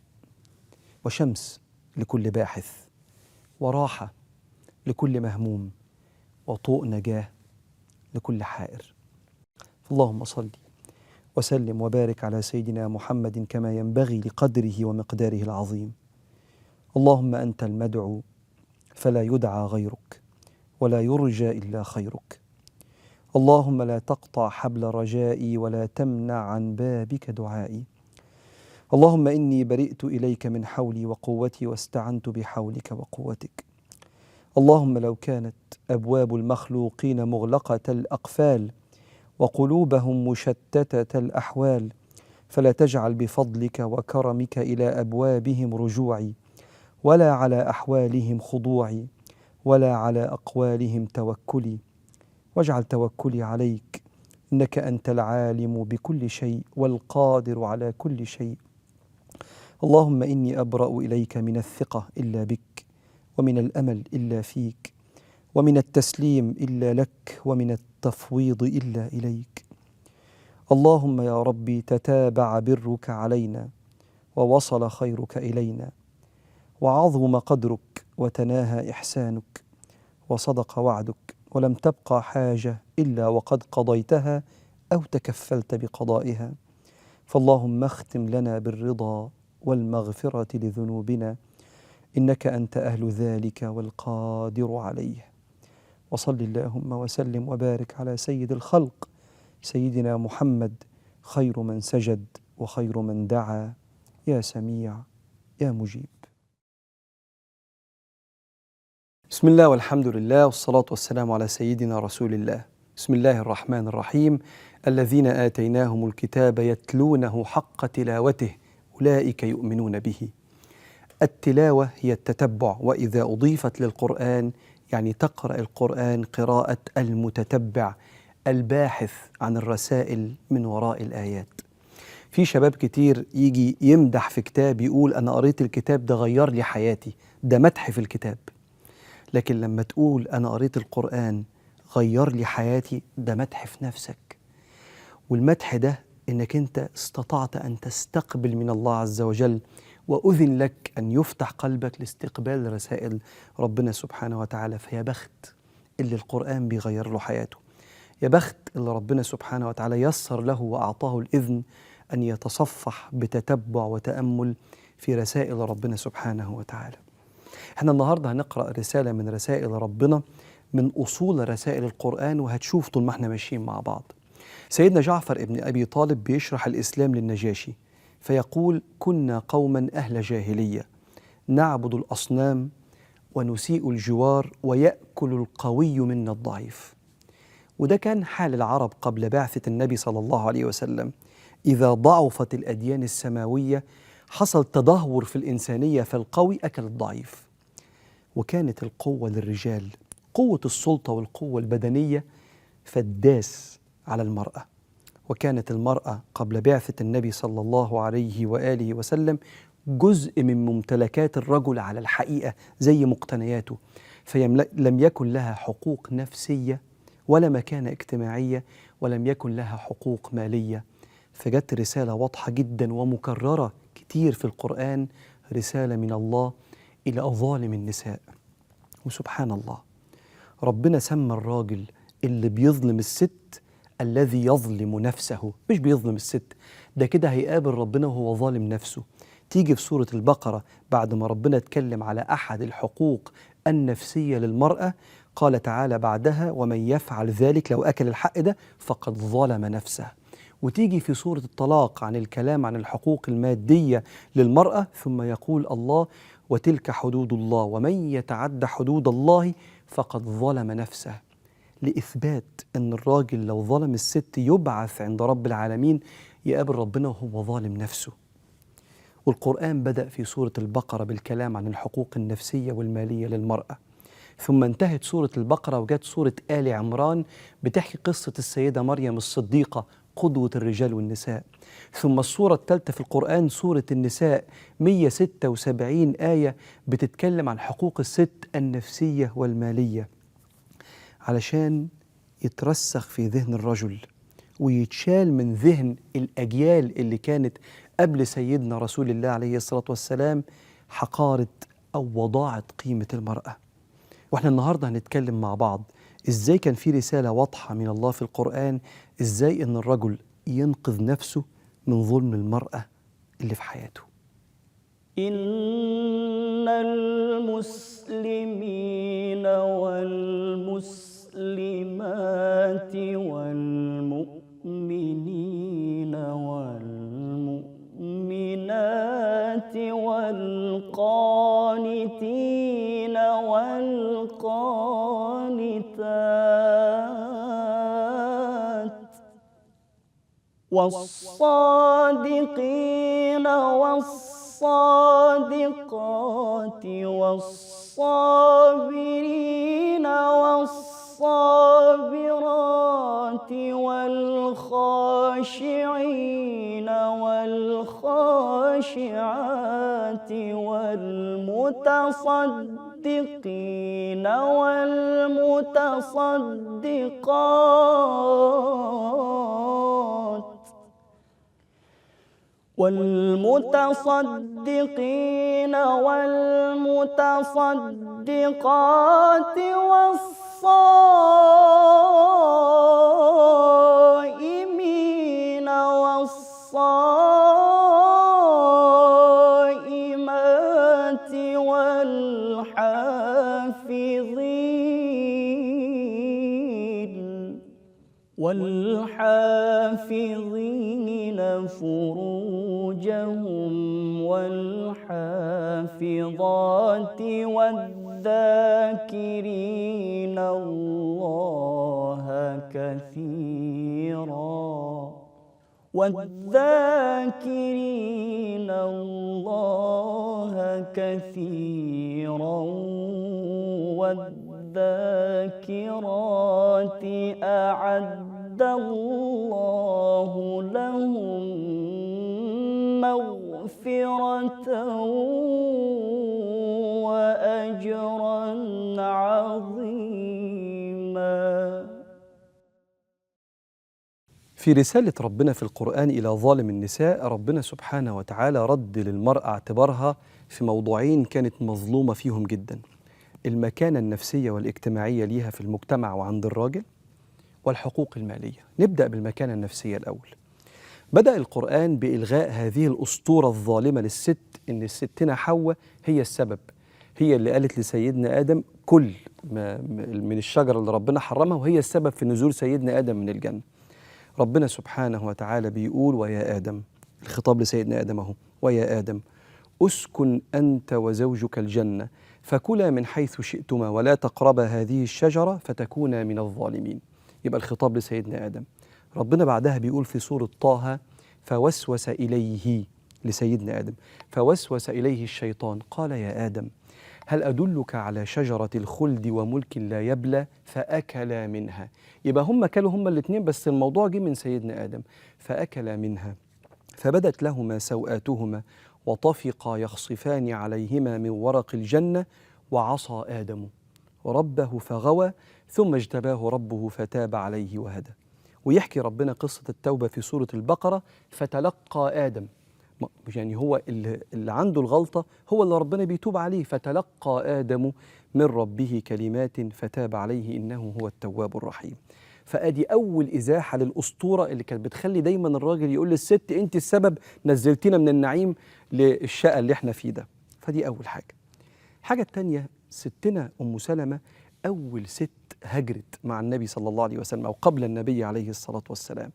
وشمس لكل باحث، وراحة لكل مهموم، وطوء نجاة لكل حائر. اللهم صل وسلم وبارك على سيدنا محمد كما ينبغي لقدره ومقداره العظيم. اللهم أنت المدعو فلا يدعى غيرك ولا يرجى إلا خيرك. اللهم لا تقطع حبل رجائي ولا تمنع عن بابك دعائي. اللهم إني برئت إليك من حولي وقوتي واستعنت بحولك وقوتك. اللهم لو كانت أبواب المخلوقين مغلقة الأقفال وقلوبهم مشتتة الأحوال فلا تجعل بفضلك وكرمك إلى أبوابهم رجوعي، ولا على أحوالهم خضوعي، ولا على أقوالهم توكلي، واجعل توكلي عليك، إنك أنت العالم بكل شيء والقادر على كل شيء. اللهم إني أبرأ إليك من الثقة إلا بك، ومن الأمل إلا فيك، ومن التسليم إلا لك، ومن التفويض إلا إليك. اللهم يا ربي تتابع برك علينا، ووصل خيرك إلينا، وعظم قدرك، وتناهى إحسانك، وصدق وعدك، ولم تبقى حاجة إلا وقد قضيتها أو تكفلت بقضائها. فاللهم اختم لنا بالرضا والمغفرة لذنوبنا، إنك أنت أهل ذلك والقادر عليه. وصل اللهم وسلم وبارك على سيد الخلق سيدنا محمد، خير من سجد وخير من دعا، يا سميع يا مجيب. بسم الله والحمد لله والصلاة والسلام على سيدنا رسول الله. بسم الله الرحمن الرحيم. الذين آتيناهم الكتاب يتلونه حق تلاوته أولئك يؤمنون به. التلاوة هي التتبع، وإذا أضيفت للقرآن يعني تقرأ القرآن قراءة المتتبع الباحث عن الرسائل من وراء الآيات. في شباب كتير يجي يمدح في كتاب يقول أنا قريت الكتاب ده غير لي حياتي، ده مدح في الكتاب. لكن لما تقول أنا قريت القرآن غير لي حياتي، ده مدح في نفسك. والمدح ده إنك أنت استطعت أن تستقبل من الله عز وجل، وأذن لك أن يفتح قلبك لاستقبال رسائل ربنا سبحانه وتعالى. فيا بخت اللي القرآن بيغير له حياته، يا بخت اللي ربنا سبحانه وتعالى يسر له وأعطاه الإذن أن يتصفح بتتبع وتأمل في رسائل ربنا سبحانه وتعالى. احنا النهاردة هنقرأ رسالة من رسائل ربنا، من أصول رسائل القرآن، وهتشوف طول ما احنا ماشيين مع بعض. سيدنا جعفر ابن أبي طالب بيشرح الإسلام للنجاشي فيقول: كنا قوما أهل جاهلية نعبد الأصنام ونسيء الجوار ويأكل القوي منا الضعيف. وده كان حال العرب قبل بعثة النبي صلى الله عليه وسلم. إذا ضعفت الأديان السماوية حصل تدهور في الإنسانية، فالقوي أكل الضعيف. وكانت القوة للرجال، قوة السلطة والقوة البدنية، فالداس على المرأة. وكانت المرأة قبل بعثة النبي صلى الله عليه وآله وسلم جزء من ممتلكات الرجل على الحقيقة زي مقتنياته، فلم يكن لها حقوق نفسية ولا مكانة اجتماعية، ولم يكن لها حقوق مالية. فجت رسالة واضحة جدا ومكررة كتير في القرآن، رسالة من الله إلى ظالم النساء. وسبحان الله، ربنا سمى الراجل اللي بيظلم الست الذي يظلم نفسه، مش بيظلم الست، ده كده هيقابل ربنا وهو ظالم نفسه. تيجي في سورة البقرة بعد ما ربنا اتكلم على أحد الحقوق النفسية للمرأة، قال تعالى بعدها: ومن يفعل ذلك، لو أكل الحق ده فقد ظلم نفسه. وتيجي في سورة الطلاق عن الكلام عن الحقوق المادية للمرأة، ثم يقول الله: وتلك حدود الله ومن يتعد حدود الله فقد ظلم نفسه، لإثبات أن الراجل لو ظلم الست يبعث عند رب العالمين يقابل ربنا وهو ظالم نفسه. والقرآن بدأ في سورة البقرة بالكلام عن الحقوق النفسية والمالية للمرأة، ثم انتهت سورة البقرة وجت سورة آل عمران بتحكي قصة السيدة مريم الصديقة قدوة الرجال والنساء. ثم السورة الثالثة في القرآن سورة النساء، 176 آية بتتكلم عن حقوق الست النفسية والمالية، علشان يترسخ في ذهن الرجل ويتشال من ذهن الأجيال اللي كانت قبل سيدنا رسول الله عليه الصلاة والسلام حقارة أو وضاعة قيمة المرأة. وإحنا النهاردة هنتكلم مع بعض إزاي كان في رسالة واضحة من الله في القرآن، إزاي إن الرجل ينقذ نفسه من ظلم المرأة اللي في حياته. إن المسلمين والمسلمات والمؤمنين والمؤمنات والقانتين والقانتات والصادقين والصادقات والصابرين والصابرات والخاشعين والخاشعات والمتصدقين والمتصدقين والمتصدقات والصائمين والصائمات والحافظين فروجهم والحافظات والذاكرين الله كثيرا والذاكرات أعد الله لهم مغفرة وأجرا عظيما. في رسالة ربنا في القرآن إلى ظالم النساء، ربنا سبحانه وتعالى رد للمرأة اعتبارها في موضوعين كانت مظلومة فيهم جدا: المكانة النفسية والاجتماعية ليها في المجتمع وعند الراجل، والحقوق المالية. نبدأ بالمكانة النفسية الأول. بدأ القرآن بإلغاء هذه الأسطورة الظالمة للست، إن ستنا حواء هي السبب، هي اللي قالت لسيدنا آدم كل من الشجرة اللي ربنا حرمها، وهي السبب في نزول سيدنا آدم من الجنة. ربنا سبحانه وتعالى بيقول: ويا آدم، الخطاب لسيدنا آدم اهو، ويا آدم أسكن أنت وزوجك الجنة فكلا من حيث شئتما ولا تقربا هذه الشجرة فتكونا من الظالمين. يبقى الخطاب لسيدنا آدم. ربنا بعدها بيقول في سورة طه: فوسوس إليه، لسيدنا آدم، فوسوس إليه الشيطان قال يا آدم هل أدلك على شجرة الخلد وملك لا يبلى فأكلا منها. يبقى هم كلوا هم الاثنين، بس الموضوع جه من سيدنا آدم. فأكلا منها فبدت لهما سوآتهما وطفقا يخصفان عليهما من ورق الجنة وعصى آدم ربه فغوى ثم اجتباه ربه فتاب عليه وهدى. ويحكي ربنا قصة التوبة في سورة البقرة: فتلقى آدم، يعني هو اللي عنده الغلطة هو اللي ربنا بيتوب عليه. فتلقى آدم من ربه كلمات فتاب عليه إنه هو التواب الرحيم. فأدي أول إزاحة للأسطورة اللي كانت بتخلي دايما الراجل يقول للست أنت السبب، نزلتنا من النعيم للشقة اللي احنا فيه ده. فدي أول حاجة. الحاجة التانية، ستنا أم سلمة أول ست هجرت مع النبي صلى الله عليه وسلم أو قبل النبي عليه الصلاة والسلام.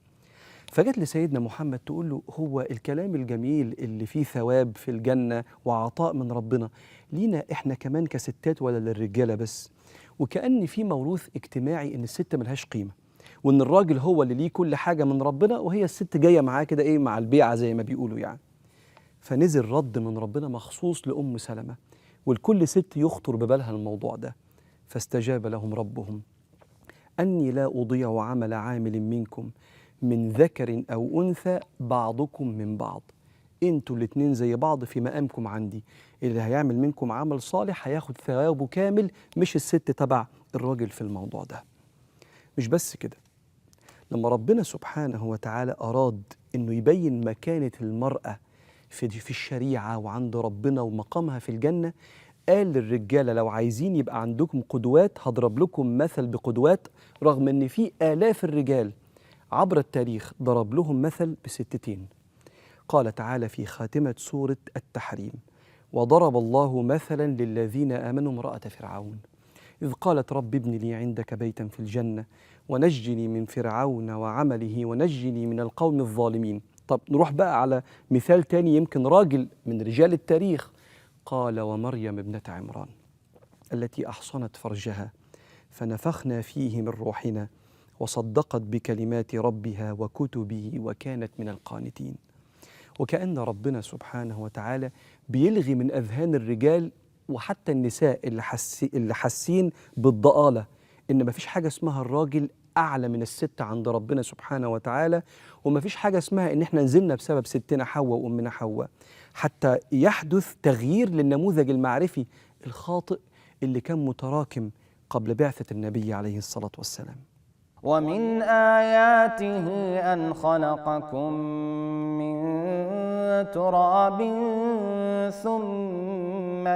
فجت لسيدنا محمد تقول له: هو الكلام الجميل اللي فيه ثواب في الجنة وعطاء من ربنا لينا إحنا كمان كستات ولا للرجالة بس؟ وكأن في موروث اجتماعي إن الست ملهاش قيمة، وإن الراجل هو اللي ليه كل حاجة من ربنا، وهي الست جاية معاه كده إيه، مع البيعة زي ما بيقولوا يعني. فنزل رد من ربنا مخصوص لأم سلمة، والكل ست يخطر ببالها الموضوع ده. فاستجاب لهم ربهم أني لا أضيع عمل عامل منكم من ذكر أو أنثى بعضكم من بعض. انتوا الاتنين زي بعض في مقامكم عندي، اللي هيعمل منكم عمل صالح هياخد ثوابه كامل، مش الست تبع الراجل في الموضوع ده. مش بس كده، لما ربنا سبحانه وتعالى أراد إنه يبين مكانة المرأة في الشريعة وعند ربنا ومقامها في الجنة، قال للرجالة لو عايزين يبقى عندكم قدوات هضرب لكم مثل بقدوات، رغم إن في آلاف الرجال عبر التاريخ ضرب لهم مثل بستتين. قال تعالى في خاتمة سورة التحريم: وضرب الله مثلا للذين آمنوا امرأة فرعون إذ قالت رب ابن لي عندك بيتا في الجنة ونجني من فرعون وعمله ونجني من القوم الظالمين. طب نروح بقى على مثال تاني، يمكن راجل من رجال التاريخ. قال: ومريم ابنة عمران التي أحصنت فرجها فنفخنا فيه من روحنا وصدقت بكلمات ربها وكتبه وكانت من القانتين. وكأن ربنا سبحانه وتعالى بيلغي من أذهان الرجال وحتى النساء اللي حاسين بالضآلة إن مفيش حاجة اسمها الراجل أعلى من الست عند ربنا سبحانه وتعالى، ومفيش حاجة اسمها إن إحنا نزلنا بسبب ستنا حواء وأمنا حواء، حتى يحدث تغيير للنموذج المعرفي الخاطئ اللي كان متراكم قبل بعثة النبي عليه الصلاة والسلام. ومن آياته أن خلقكم من تراب ثم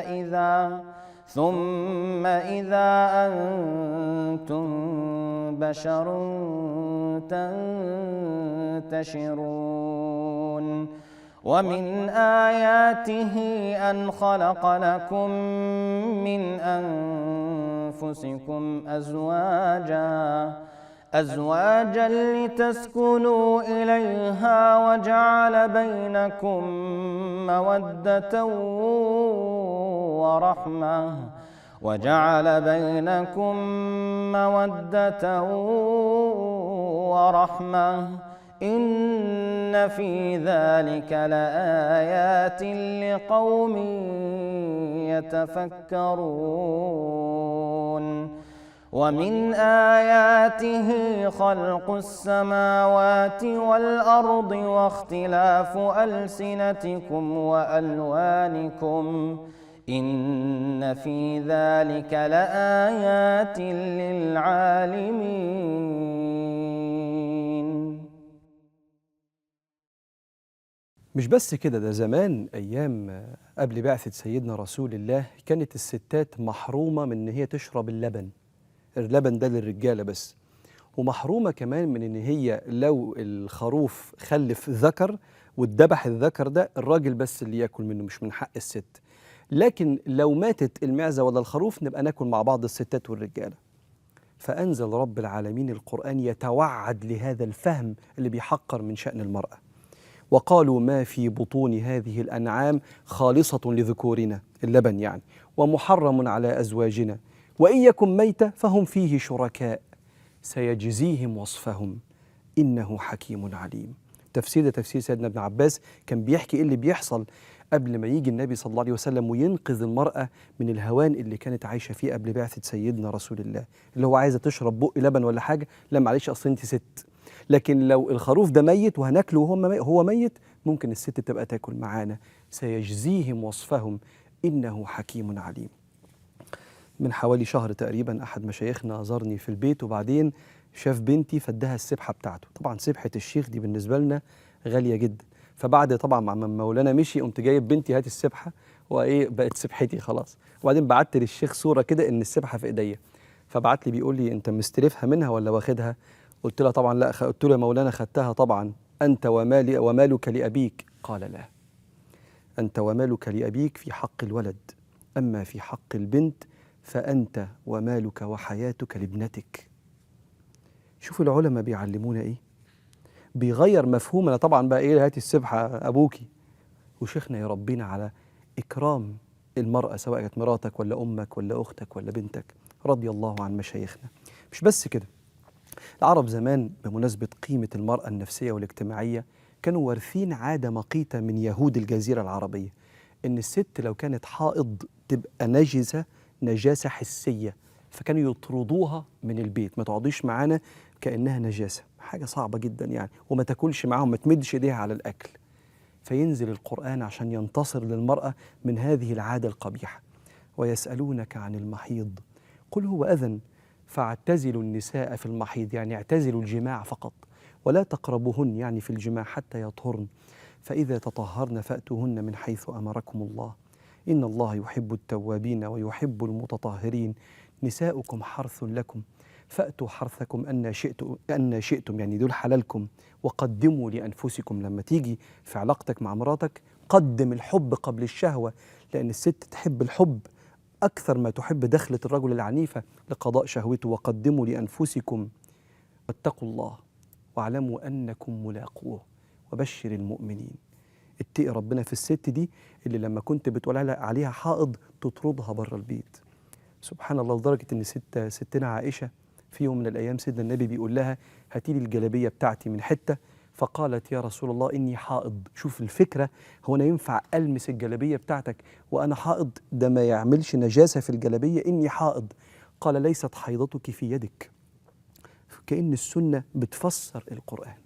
إذا أنتم بشر تنتشرون. ومن آياته أن خلق لكم من أنفسكم أزواجا لتسكنوا إليها وجعل بينكم مودة ورحمة إن في ذلك لآيات لقوم يتفكرون. ومن آياته خلق السماوات والأرض واختلاف ألسنتكم وألوانكم إن في ذلك لآيات للعالمين. مش بس كده، ده زمان أيام قبل بعثة سيدنا رسول الله كانت الستات محرومة من إن هي تشرب اللبن ده للرجالة بس، ومحرومة كمان من إن هي لو الخروف خلف ذكر واتذبح الذكر ده الراجل بس اللي ياكل منه، مش من حق الست. لكن لو ماتت المعزة ولا الخروف نبقى ناكل مع بعض الستات والرجالة. فأنزل رب العالمين القرآن يتوعد لهذا الفهم اللي بيحقر من شأن المرأة. وقالوا ما في بطون هذه الأنعام خالصة لذكورنا، اللبن يعني، ومحرم على أزواجنا وإن يكن ميتة فهم فيه شركاء سيجزيهم وصفهم إنه حكيم عليم. تفسير ده تفسير سيدنا ابن عباس، كان بيحكي إيه اللي بيحصل قبل ما يجي النبي صلى الله عليه وسلم وينقذ المرأة من الهوان اللي كانت عايشة فيه قبل بعثة سيدنا رسول الله، اللي هو عايزة تشرب بق لبن ولا حاجة، لا معلش أصل أنت ست. لكن لو الخروف ده ميت وهناكله وهو ميت ممكن الست تبقى تاكل معانا. سيجزيهم وصفهم إنه حكيم عليم. من حوالي شهر تقريبا أحد مشايخنا زارني في البيت، وبعدين شاف بنتي فدها السبحة بتاعته. طبعا سبحة الشيخ دي بالنسبة لنا غالية جدا، فبعد طبعا مع مولانا مشي قمت جايب بنتي هات السبحة، وإيه بقت سبحتي خلاص. وبعدين بعت للشيخ صورة كده إن السبحة في إيديا، فبعت لي بيقول لي أنت مستلفها منها ولا واخدها؟ قلت له طبعا لا. قلت له يا مولانا خدتها طبعا، أنت ومالك لأبيك. قال لا، أنت ومالك لأبيك في حق الولد، أما في حق البنت فأنت ومالك وحياتك لابنتك. شوفوا العلماء بيعلمونا إيه، بيغير مفهومنا. طبعا بقى إيه، هاتي السبحة أبوكي، وشيخنا يربينا على إكرام المرأة سواء كانت مراتك ولا أمك ولا أختك ولا بنتك، رضي الله عن مشايخنا. مش بس كده، العرب زمان بمناسبة قيمة المرأة النفسية والاجتماعية كانوا وارثين عادة مقيتة من يهود الجزيرة العربية، إن الست لو كانت حائض تبقى نجاسة حسية، فكانوا يطردوها من البيت، ما تقعديش معانا كأنها نجاسة. حاجة صعبة جدا يعني، وما تاكلش معاهم، ما تمدش ايديها على الأكل. فينزل القرآن عشان ينتصر للمرأة من هذه العادة القبيحة. ويسألونك عن المحيض قل هو أذى فاعتزلوا النساء في المحيض، يعني اعتزلوا الجماع فقط، ولا تقربوهن يعني في الجماع حتى يطهرن، فإذا تطهرن فأتوهن من حيث أمركم الله إن الله يحب التوابين ويحب المتطهرين. نساؤكم حرث لكم فأتوا حرثكم أن شئتم، يعني دول حلالكم. وقدموا لأنفسكم، لما تيجي في علاقتك مع مراتك قدم الحب قبل الشهوة، لأن الست تحب الحب أكثر ما تحب دخلة الرجل العنيفة لقضاء شهوته. وقدموا لأنفسكم واتقوا الله واعلموا أنكم ملاقوه وبشر المؤمنين. اتقي ربنا في الست دي اللي لما كنت بتقول عليها حائض تطردها بره البيت. سبحان الله، لدرجة إن ستنا عائشة في يوم من الأيام سيدنا النبي بيقول لها هاتي لي الجلابية بتاعتي من حتة، فقالت يا رسول الله إني حائض. شوف الفكرة، هو أنا ينفع ألمس الجلابية بتاعتك وأنا حائض؟ ده ما يعملش نجاسة في الجلابية، إني حائض. قال ليست حيضتك في يدك. كأن السنة بتفسر القرآن.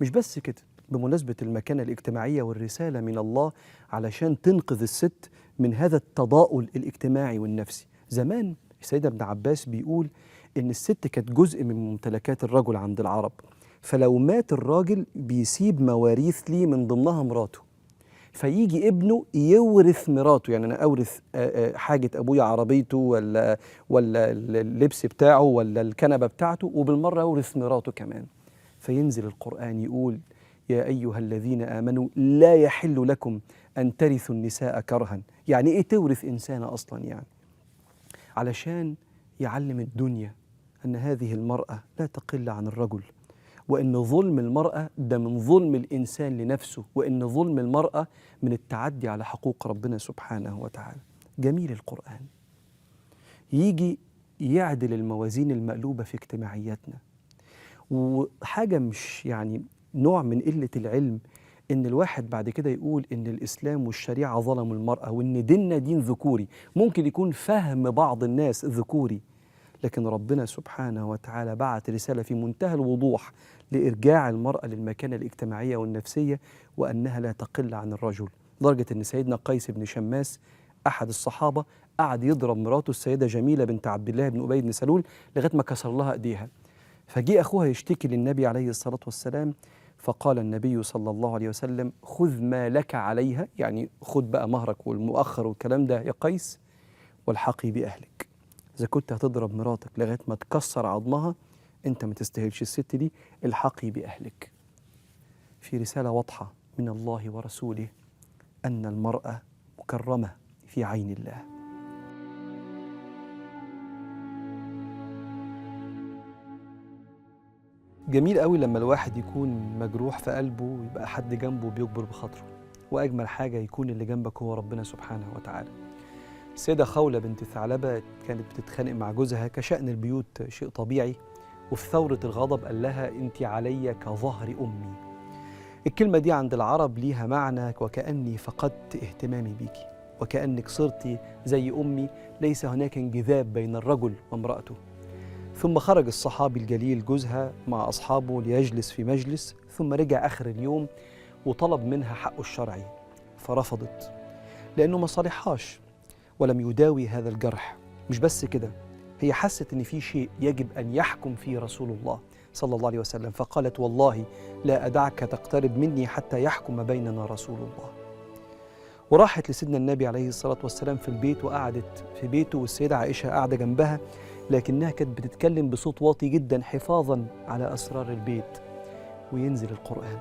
مش بس كده، بمناسبة المكانة الاجتماعية والرسالة من الله علشان تنقذ الست من هذا التضاؤل الاجتماعي والنفسي. زمان سيدنا ابن عباس بيقول إن الست كانت جزء من ممتلكات الرجل عند العرب، فلو مات الراجل بيسيب مواريث ليه من ضمنها مراته، فيجي ابنه يورث مراته. يعني أنا أورث حاجة أبويا، عربيته ولا اللبس بتاعه ولا الكنبة بتاعته، وبالمرة أورث مراته كمان. فينزل القرآن يقول يا أيها الذين آمنوا لا يحل لكم أن ترثوا النساء كرها. يعني إيه تورث إنسانة أصلا؟ يعني علشان يعلم الدنيا أن هذه المرأة لا تقل عن الرجل، وأن ظلم المرأة ده من ظلم الإنسان لنفسه، وأن ظلم المرأة من التعدي على حقوق ربنا سبحانه وتعالى. جميل القرآن يجي يعدل الموازين المقلوبة في اجتماعياتنا. وحاجة مش يعني نوع من قلة العلم إن الواحد بعد كده يقول إن الإسلام والشريعة ظلموا المرأة وإن ديننا دين ذكوري. ممكن يكون فهم بعض الناس ذكوري، لكن ربنا سبحانه وتعالى بعت رسالة في منتهى الوضوح لإرجاع المرأة للمكانة الاجتماعية والنفسية، وأنها لا تقل عن الرجل. لدرجة أن سيدنا قيس بن شماس أحد الصحابة قعد يضرب مراته السيدة جميلة بنت عبد الله بن أبي بن سلول لغاية ما كسر لها إيديها. فجاء أخوها يشتكي للنبي عليه الصلاة والسلام، فقال النبي صلى الله عليه وسلم خذ ما لك عليها، يعني خذ بقى مهرك والمؤخر والكلام ده يا قيس، والحقي بأهلك. إذا كنت هتضرب مراتك لغاية ما تكسر عظمها أنت ما تستاهلش الست دي، الحقي بأهلك. في رسالة واضحة من الله ورسوله أن المرأة مكرمة في عين الله. جميل قوي لما الواحد يكون مجروح في قلبه ويبقى حد جنبه بيكبر بخاطره، وأجمل حاجة يكون اللي جنبك هو ربنا سبحانه وتعالى. السيدة خولة بنت ثعلبة كانت بتتخانق مع جوزها كشأن البيوت، شيء طبيعي، وفي ثورة الغضب قال لها أنت علي كظهر أمي. الكلمة دي عند العرب ليها معنى وكأني فقدت اهتمامي بيكي، وكأنك صرتي زي أمي، ليس هناك انجذاب بين الرجل وامرأته. ثم خرج الصحابي الجليل جوزها مع أصحابه ليجلس في مجلس، ثم رجع آخر اليوم وطلب منها حقه الشرعي، فرفضت لأنه ما صالحهاش ولم يداوي هذا الجرح. مش بس كده، هي حست إن في شيء يجب أن يحكم فيه رسول الله صلى الله عليه وسلم، فقالت والله لا أدعك تقترب مني حتى يحكم بيننا رسول الله. وراحت لسيدنا النبي عليه الصلاة والسلام في البيت، وقعدت في بيته والسيدة عائشة قاعدة جنبها، لكنها كانت بتتكلم بصوت واطي جدا حفاظا على أسرار البيت. وينزل القرآن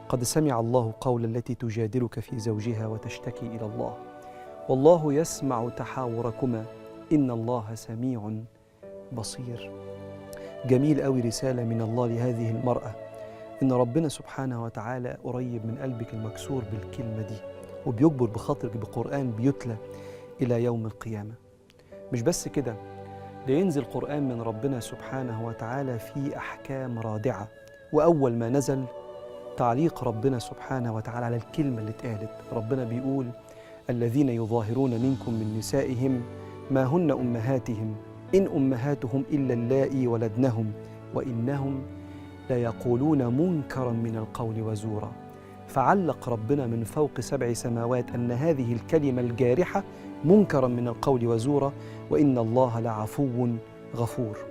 قد سمع الله قول التي تجادلك في زوجها وتشتكي إلى الله والله يسمع تحاوركما إن الله سميع بصير. جميل قوي رسالة من الله لهذه المرأة إن ربنا سبحانه وتعالى قريب من قلبك المكسور بالكلمة دي، وبيجبر بخاطرك بقرآن بيتلى إلى يوم القيامة. مش بس كده، ده ينزل قرآن من ربنا سبحانه وتعالى في أحكام رادعة. وأول ما نزل تعليق ربنا سبحانه وتعالى على الكلمة اللي اتقالت. ربنا بيقول الذين يظاهرون منكم من نسائهم ما هن أمهاتهم إن أمهاتهم إلا اللائي ولدنهم وإنهم ليقولون منكرا من القول وزورا. فعلق ربنا من فوق 7 سماوات أن هذه الكلمة الجارحة منكرا من القول وزورا، وإن الله لعفو غفور.